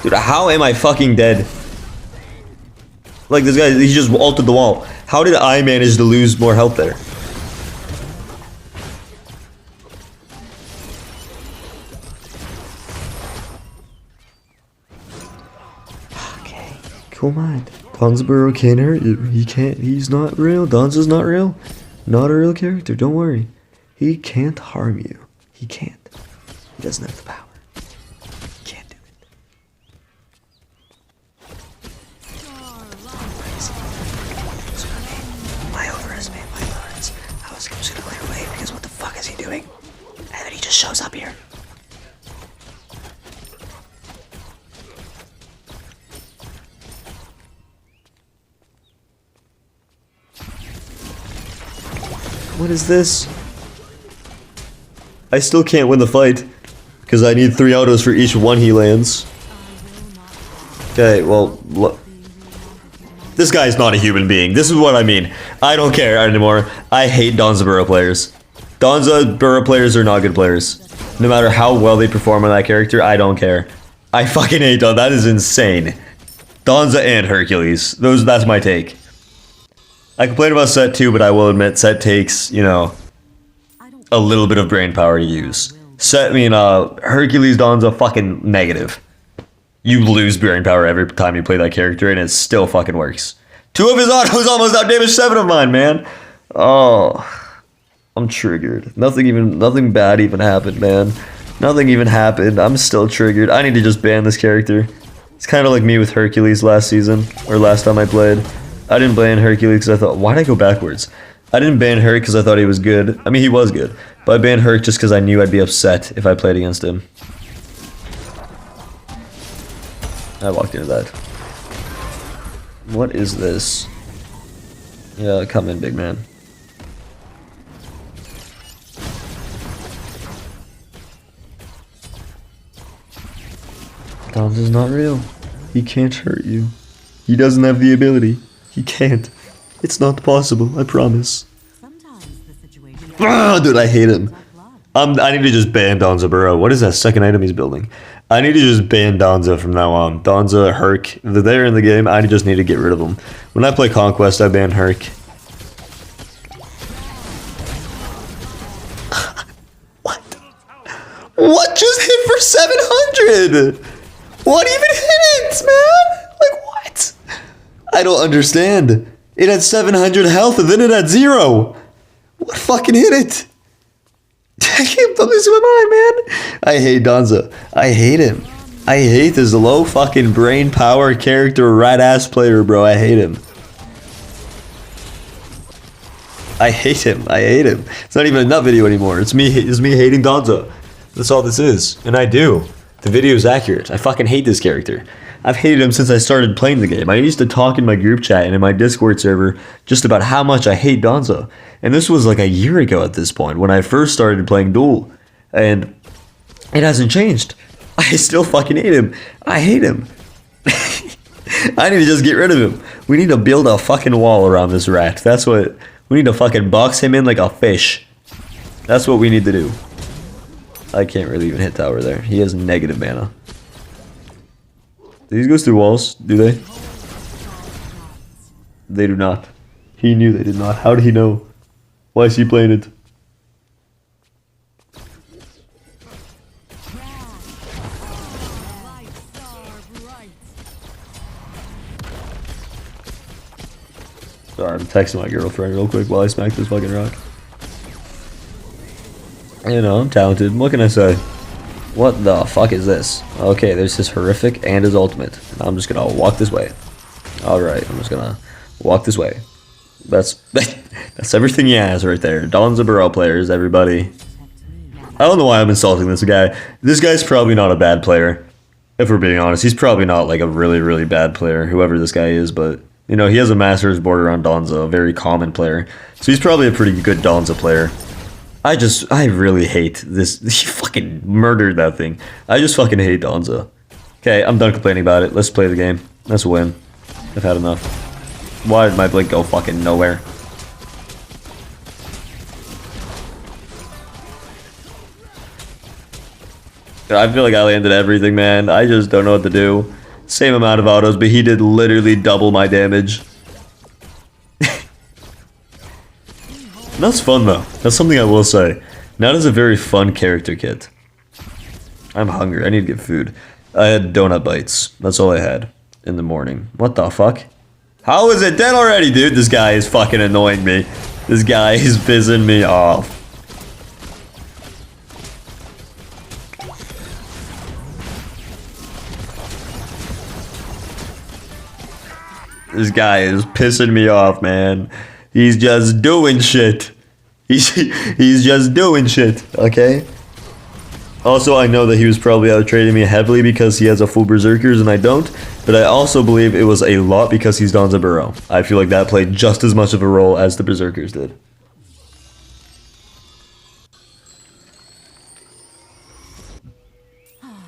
Dude, how am I fucking dead? Like, this guy, he just ulted the wall. How did I manage to lose more health there? Cool mind. Donzaburo can't hurt you. He can't. He's not real. Donza's not real. Not a real character. Don't worry. He can't harm you. He can't. He doesn't have the power. He can't do it. I overestimated my opponents. I was just gonna clear away because what the fuck is he doing? And then he just shows up here. What is this? I still can't win the fight because I need 3 autos for each one he lands. Okay, well, look. This guy's not a human being. This is what I mean. I don't care anymore. I hate Donza Burrow players. Donza Burrow players are not good players. No matter how well they perform on that character, I don't care. I fucking hate Donza. That is insane. Donza and Hercules. That's my take. I complain about Set too, but I will admit Set takes, you know, a little bit of brain power to use. Hercules Donza fucking negative. You lose brain power every time you play that character, and it still fucking works. 2 of his autos almost outdamaged 7 of mine, man. Oh, I'm triggered. Nothing bad even happened, man. Nothing even happened. I'm still triggered. I need to just ban this character. It's kind of like me with Hercules last season, or last time I played. I didn't ban Hercules because I thought, why'd I go backwards? I didn't ban Herc because I thought he was good. I mean, he was good. But I banned Herc just because I knew I'd be upset if I played against him. I walked into that. What is this? Yeah, come in, big man. Donza's not real. He can't hurt you. He doesn't have the ability. He can't. It's not possible, I promise. Dude, I hate him. I need to just ban Donza Burrow. What is that second item he's building? I need to just ban Donza from now on. Donza, Herc, they're there in the game. I just need to get rid of them. When I play Conquest, I ban Herc. What? What just hit for 700? What even hit it, man? Like, what? I don't understand. It had 700 health and then it had 0. What fucking hit it? I'm losing my mind, man. I hate Donza. I hate him. I hate this low fucking brain power character rat ass player, bro. I hate him. I hate him. I hate him. It's not even a nut video anymore. It's me hating Donza. That's all this is. And I do. The video is accurate. I fucking hate this character. I've hated him since I started playing the game. I used to talk in my group chat and in my Discord server just about how much I hate Donza. And this was like a year ago at this point when I first started playing Duel. And it hasn't changed. I still fucking hate him. I hate him. I need to just get rid of him. We need to build a fucking wall around this rat. That's what... We need to fucking box him in like a fish. That's what we need to do. I can't really even hit tower there. He has negative mana. Do these go through walls? Do they? They do not. He knew they did not. How did he know? Why is he playing it? Sorry, I'm texting my girlfriend real quick while I smack this fucking rock. You know, I'm talented. What can I say? What the fuck is this? Okay, there's his horrific and his ultimate. I'm just gonna walk this way. Alright, I'm just gonna walk this way. That's everything he has right there. Donza Burrow players, everybody. I don't know why I'm insulting this guy. This guy's probably not a bad player. If we're being honest, he's probably not like a really, really bad player, whoever this guy is, but you know, he has a master's border on Donza, a very common player. So he's probably a pretty good Donza player. I really hate this. He fucking murdered that thing. I just fucking hate Donza. Okay, I'm done complaining about it. Let's play the game. Let's win. I've had enough. Why did my blink go fucking nowhere? I feel like I landed everything, man. I just don't know what to do. Same amount of autos, but he did literally double my damage. That's fun though. That's something I will say. Nut is a very fun character kit. I'm hungry. I need to get food. I had donut bites. That's all I had in the morning. What the fuck? How is it dead already, dude? This guy is fucking annoying me. This guy is pissing me off. This guy is pissing me off, man. He's just doing shit. He's just doing shit, okay? Also, I know that he was probably out trading me heavily because he has a full Berserkers and I don't, but I also believe it was a lot because he's Donza Burrow. I feel like that played just as much of a role as the Berserkers did.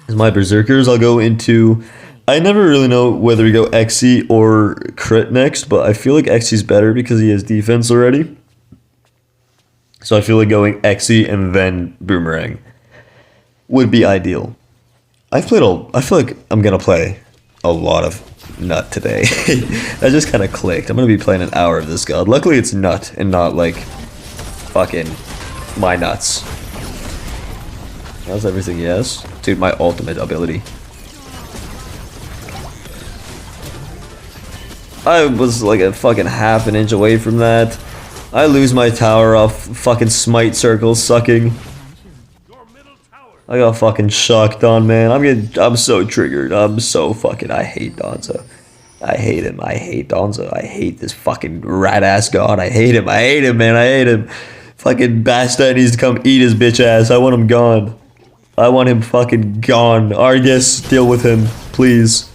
As my Berserkers, I'll go into I never really know whether to go Xe or crit next, but I feel like Xe's better because he has defense already. So I feel like going Xe and then Boomerang would be ideal. I feel like I'm gonna play a lot of Nut today. That just kind of clicked. I'm gonna be playing an hour of this god. Luckily it's Nut and not like fucking my nuts. How's everything? Yes, dude. My ultimate ability. I was like a fucking half an inch away from that. I lose my tower off fucking Smite circles sucking. I got fucking shocked on, man. I'm so triggered. I'm so fucking, I hate Donza. I hate him. I hate Donza. I hate this fucking rat ass god. I hate him. I hate him, man. I hate him. Fucking Basta needs to come eat his bitch ass. I want him gone. I want him fucking gone. Argus, deal with him, please.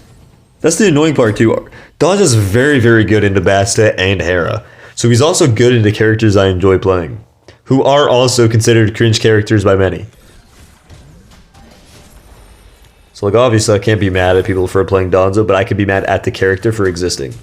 That's the annoying part too. Donza's very, very good into Basta and Hera. So he's also good into characters I enjoy playing, who are also considered cringe characters by many. So like obviously I can't be mad at people for playing Donza, but I can be mad at the character for existing.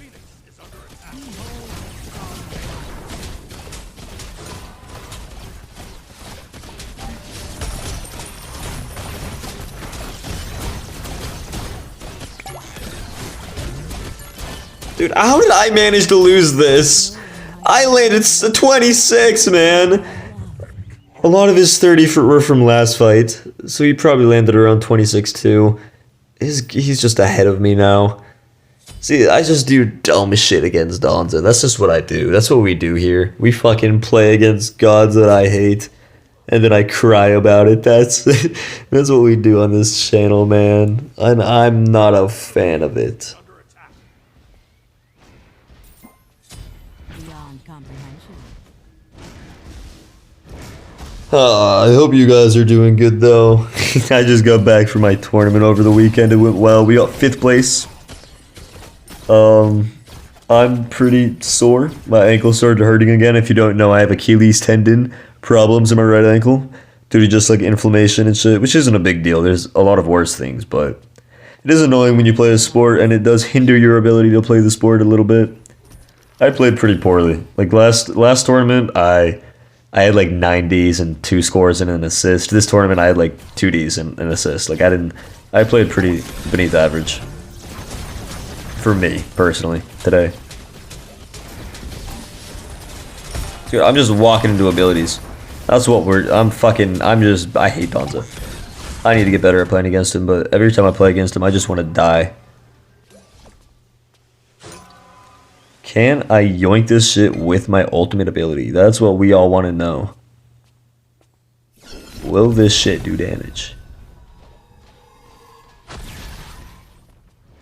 Dude, how did I manage to lose this? I landed 26, man. A lot of his 30 were from last fight, so he probably landed around 26 too. He's just ahead of me now. See, I just do dumb shit against Donza. That's just what I do. That's what we do here. We fucking play against gods that I hate, and then I cry about it. That's that's what we do on this channel, man. And I'm not a fan of it. I hope you guys are doing good though. I just got back from my tournament over the weekend. It went well. We got 5th place. I'm pretty sore. My ankle started hurting again. If you don't know, I have Achilles tendon problems in my right ankle due to just like inflammation and shit, which isn't a big deal. There's a lot of worse things, but it is annoying when you play a sport and it does hinder your ability to play the sport a little bit. I played pretty poorly. Like last tournament, I had like 9 Ds and 2 scores and an assist. This tournament, I had like 2 Ds and an assist. Like I played pretty beneath average. For me, personally, today. Dude, I'm just walking into abilities. That's what I hate Donza. I need to get better at playing against him, but every time I play against him, I just want to die. Can I yoink this shit with my ultimate ability? That's what we all want to know. Will this shit do damage?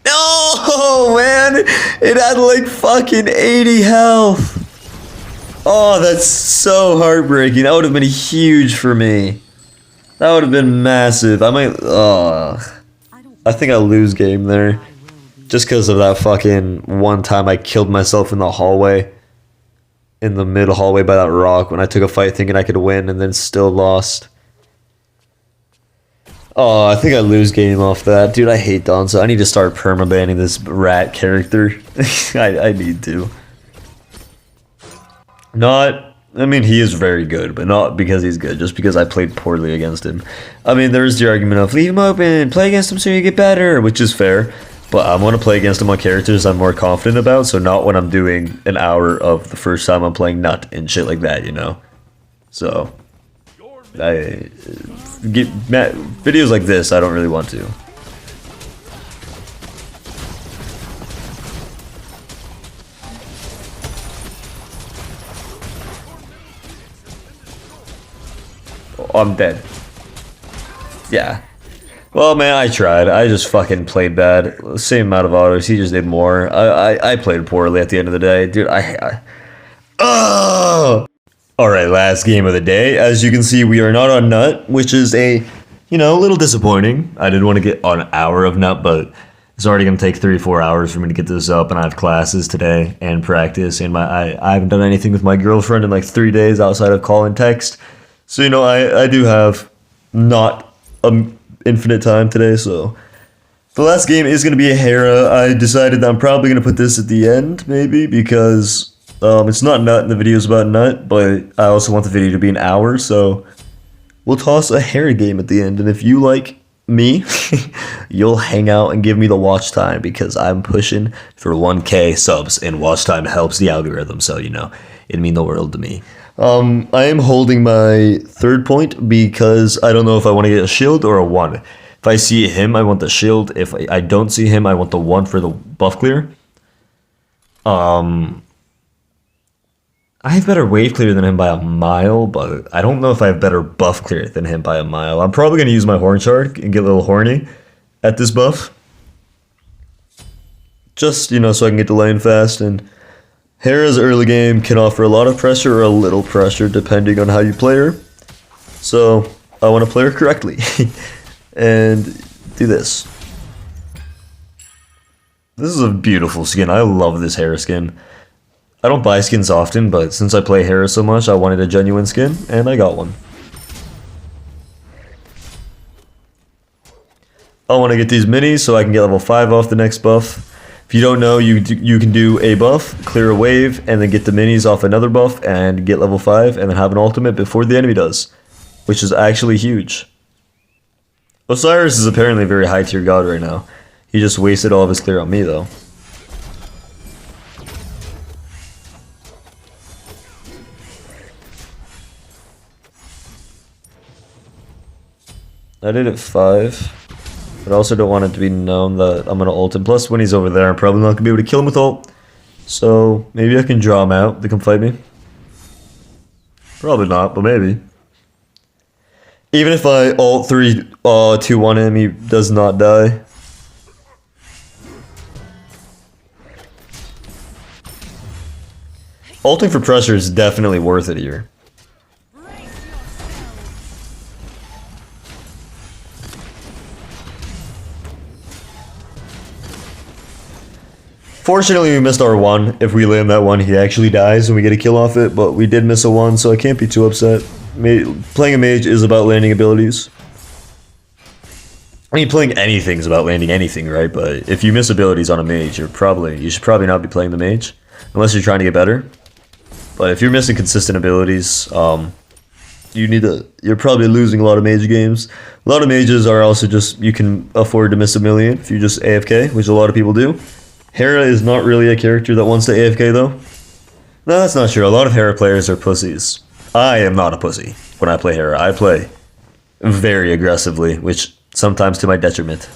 No, man! It had like fucking 80 health. Oh, that's so heartbreaking. That would have been huge for me. That would have been massive. I think I lose game there. Just because of that fucking one time I killed myself in the hallway. In the middle hallway by that rock when I took a fight thinking I could win and then still lost. Oh, I think I lose game off that. Dude, I hate Donza. I need to start permabanning this rat character. I need to. I mean, he is very good, but not because he's good, just because I played poorly against him. I mean, there's the argument of leave him open, play against him so you get better, which is fair. But I want to play against him on characters I'm more confident about, so not when I'm doing an hour of the first time I'm playing Nut and shit like that, you know? So, videos like this, I don't really want to. Oh, I'm dead. Yeah. Well, man, I tried. I just fucking played bad. Same amount of autos. He just did more. I played poorly at the end of the day. Dude, oh! Alright, last game of the day. As you can see, we are not on Nut, which is a little disappointing. I didn't want to get on an hour of Nut, but it's already going to take 3-4 hours for me to get this up, and I have classes today and practice, and I haven't done anything with my girlfriend in like 3 days outside of call and text. So, I do have not infinite time today, so The last game is going to be a Hera. I decided that I'm probably going to put this at the end, maybe, because it's not Nut and the video's about Nut, but I also want the video to be an hour, so we'll toss a Hera game at the end. And if you like me, you'll hang out and give me the watch time, because I'm pushing for 1K subs, and watch time helps the algorithm, so, you know, it'd mean the world to me. I am holding my third point because I don't know if I want to get a shield or a 1. If I see him, I want the shield. If I don't see him, I want the 1 for the buff clear. I have better wave clear than him by a mile, but I don't know if I have better buff clear than him by a mile. I'm probably going to use my horn shard and get a little horny at this buff. Just, you know, so I can get the lane fast. And Hera's early game can offer a lot of pressure or a little pressure depending on how you play her. So I want to play her correctly. And do this. This is a beautiful skin. I love this Hera skin. I don't buy skins often, but since I play Hera so much, I wanted a genuine skin, and I got one. I want to get these minis so I can get level 5 off the next buff. If you don't know, you can do a buff, clear a wave, and then get the minis off another buff, and get level 5, and then have an ultimate before the enemy does. Which is actually huge. Osiris is apparently a very high tier god right now. He just wasted all of his clear on me though. I did it 5. But I also don't want it to be known that I'm gonna ult him. Plus when he's over there I'm probably not gonna be able to kill him with ult. So maybe I can draw him out to come fight me. Probably not, but maybe. Even if I ult 3-2-1 him, he does not die. Ulting for pressure is definitely worth it here. Fortunately, we missed our 1. If we land that 1, he actually dies and we get a kill off it, but we did miss a 1, so I can't be too upset. Playing a mage is about landing abilities. I mean, playing anything is about landing anything, right? But if you miss abilities on a mage, you should probably not be playing the mage, unless you're trying to get better. But if you're missing consistent abilities, you're probably losing a lot of mage games. A lot of mages are also just, you can afford to miss a million if you just AFK, which a lot of people do. Hera is not really a character that wants to AFK though. No, that's not true. A lot of Hera players are pussies. I am not a pussy when I play Hera. I play very aggressively, which sometimes to my detriment.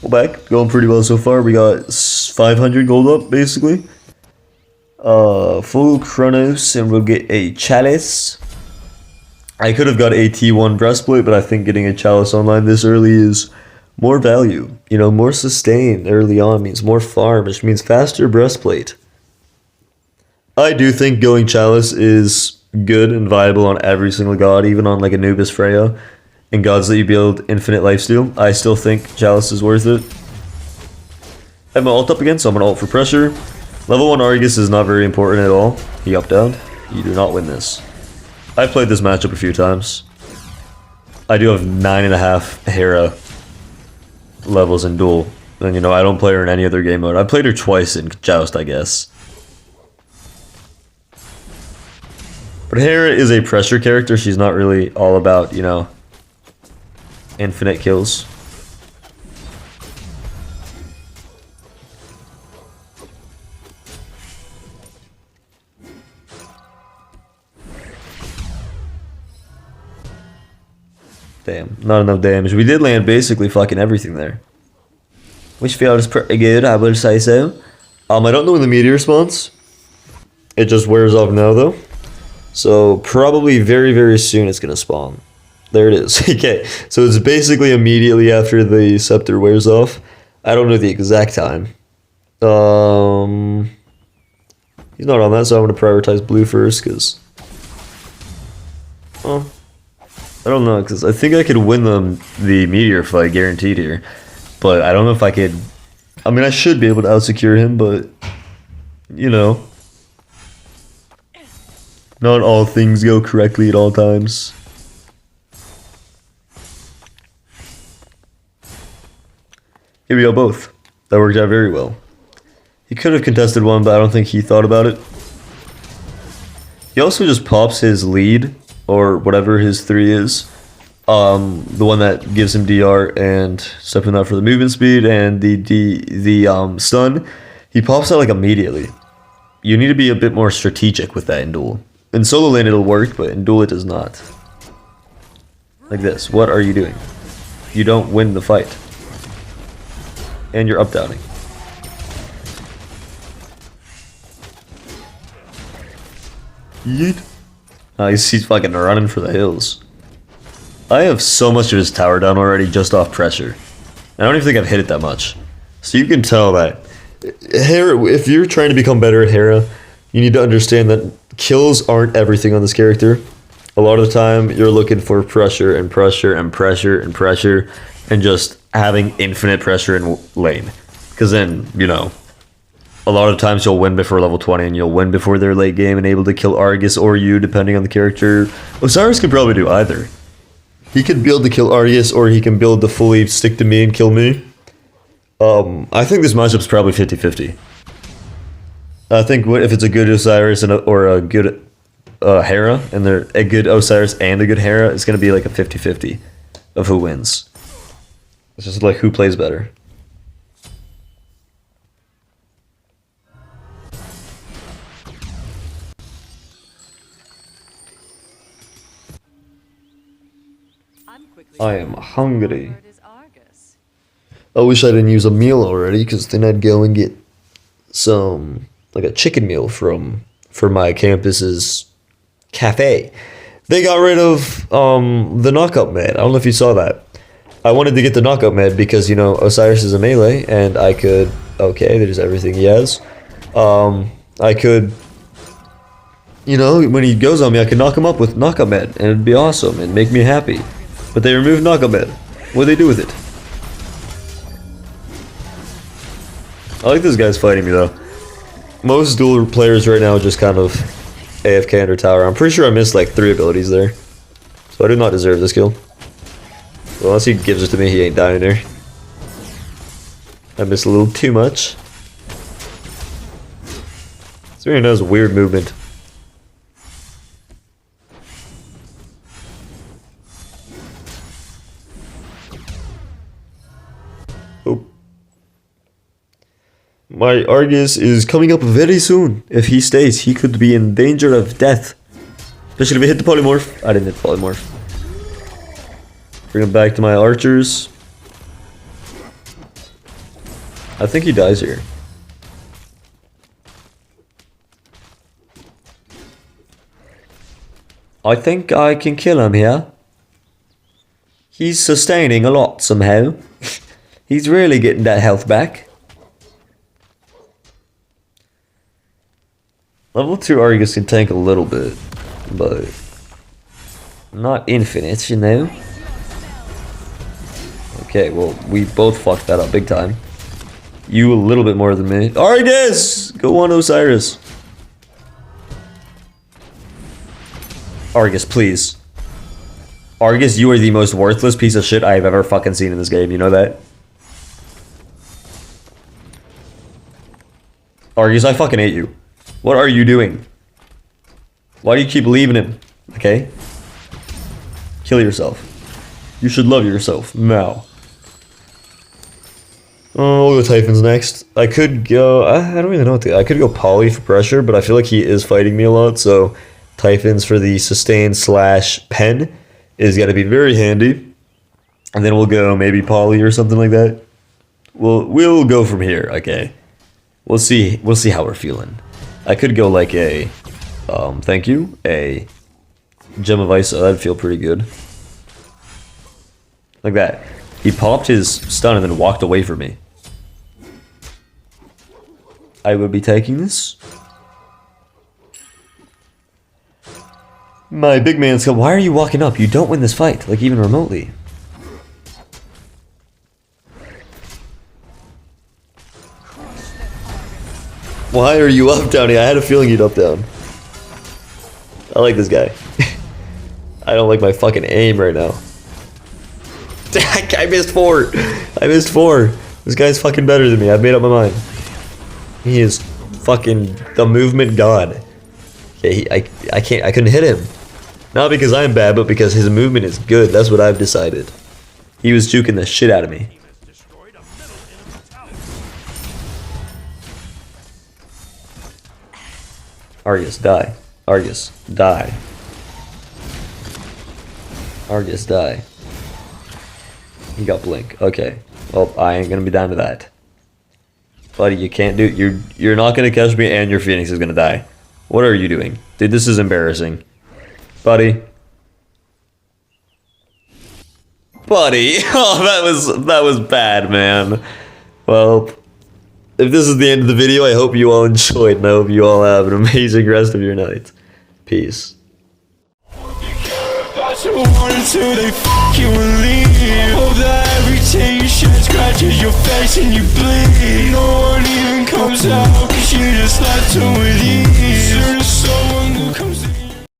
Well, back, going pretty well so far. We got 500 gold up, basically. Full Chronos, and we'll get a Chalice. I could have got a T1 breastplate, but I think getting a Chalice online this early is more value. You know, more sustain early on means more farm, which means faster breastplate. I do think going Chalice is good and viable on every single god, even on like Anubis Freya and gods that you build infinite lifesteal. I still think Chalice is worth it. I have my ult up again, so I'm gonna ult for pressure. Level 1 Argus is not very important at all. He up down. You do not win this. I've played this matchup a few times. I do have 9.5 Hera levels in Duel. And you know, I don't play her in any other game mode. I played her twice in Joust, I guess. But Hera is a pressure character. She's not really all about, you know, infinite kills. Damn, not enough damage. We did land basically fucking everything there. Which feels pretty good, I would say so. I don't know when the meteor spawns. It just wears off now though. So probably very, very soon it's gonna spawn. There it is. Okay, so it's basically immediately after the scepter wears off. I don't know the exact time. He's not on that, so I'm gonna prioritize blue first, cause I don't know, because I think I could win the meteor fight guaranteed here. But I don't know if I could. I mean, I should be able to outsecure him, but you know, not all things go correctly at all times. Here we go, both. That worked out very well. He could have contested one, but I don't think he thought about it. He also just pops his lead, or whatever his 3 is. The one that gives him DR and stepping out for the movement speed and the stun. He pops out like immediately. You need to be a bit more strategic with that in duel. In solo lane it'll work, but in duel it does not. Like this. What are you doing? You don't win the fight. And you're up downing. Yeet. He's fucking running for the hills. I have so much of his tower down already just off pressure. I don't even think I've hit it that much. So you can tell that Hera, if you're trying to become better at Hera, you need to understand that kills aren't everything on this character. A lot of the time, you're looking for pressure and pressure and pressure and pressure and just having infinite pressure in lane. Because then, you know, a lot of times you'll win before level 20 and you'll win before their late game and able to kill Argus or you, depending on the character. Osiris could probably do either. He can build to kill Argus, or he can build to fully stick to me and kill me. I think this matchup's probably 50-50. I think if it's a good Osiris or a good Hera, and they're a good Osiris and a good Hera, it's going to be like a 50-50 of who wins. It's just like who plays better. I am hungry. I wish I didn't use a meal already, because then I'd go and get some, like a chicken meal for my campus's cafe. They got rid of the knockout med. I don't know if you saw that. I wanted to get the knockout med because, you know, Osiris is a melee, and I could, okay, there's everything he has. I could, you know, when he goes on me, I could knock him up with knockout med, and it'd be awesome and make me happy. But they removed knockout med. What do they do with it? I like this guy's fighting me though. Most duel players right now just kind of AFK under tower. I'm pretty sure I missed like 3 abilities there. So I do not deserve this kill. Well, unless he gives it to me, he ain't dying there. I missed a little too much. This really does weird movement. Oh. My Argus is coming up very soon. If he stays, he could be in danger of death. Especially if I hit the polymorph. I didn't hit the polymorph. Bring him back to my archers. I think he dies here. I think I can kill him here. He's sustaining a lot somehow. He's really getting that health back. Level 2 Argus can tank a little bit, but not infinite, you know? Okay, well, we both fucked that up big time. You a little bit more than me. Argus! Go on, Osiris. Argus, please. Argus, you are the most worthless piece of shit I have ever fucking seen in this game, you know that? Argus, I fucking hate you. What are you doing? Why do you keep leaving him? Okay? Kill yourself. You should love yourself now. Oh, we'll go Typhon's next. I could go... I don't really know what to... I could go Poly for pressure, but I feel like he is fighting me a lot, so Typhon's for the sustain / pen is going to be very handy. And then we'll go maybe Poly or something like that. We'll go from here, okay? We'll see how we're feeling. I could go like a... thank you. A Gem of Ice. That'd feel pretty good. Like that. He popped his stun and then walked away from me. I will be taking this. My big man's come. Why are you walking up? You don't win this fight, like even remotely. Why are you up, Downey? I had a feeling you'd up down. I like this guy. I don't like my fucking aim right now. I missed 4. I missed 4. This guy's fucking better than me. I've made up my mind. He is fucking the movement god. Okay, I couldn't hit him. Not because I'm bad, but because his movement is good. That's what I've decided. He was juking the shit out of me. Argus, die. Argus, die. Argus, die. He got blink. Okay. Well, I ain't gonna be down to that. Buddy, you can't do it. You're not gonna catch me, and your Phoenix is gonna die. What are you doing? Dude, this is embarrassing. Buddy. Buddy. Oh, that was bad, man. Well, if this is the end of the video, I hope you all enjoyed, and I hope you all have an amazing rest of your night. Peace. Until they fuck you and leave. Hope that every tear you shed scratches your face and you bleed. No one even comes out, cause you just left to with you.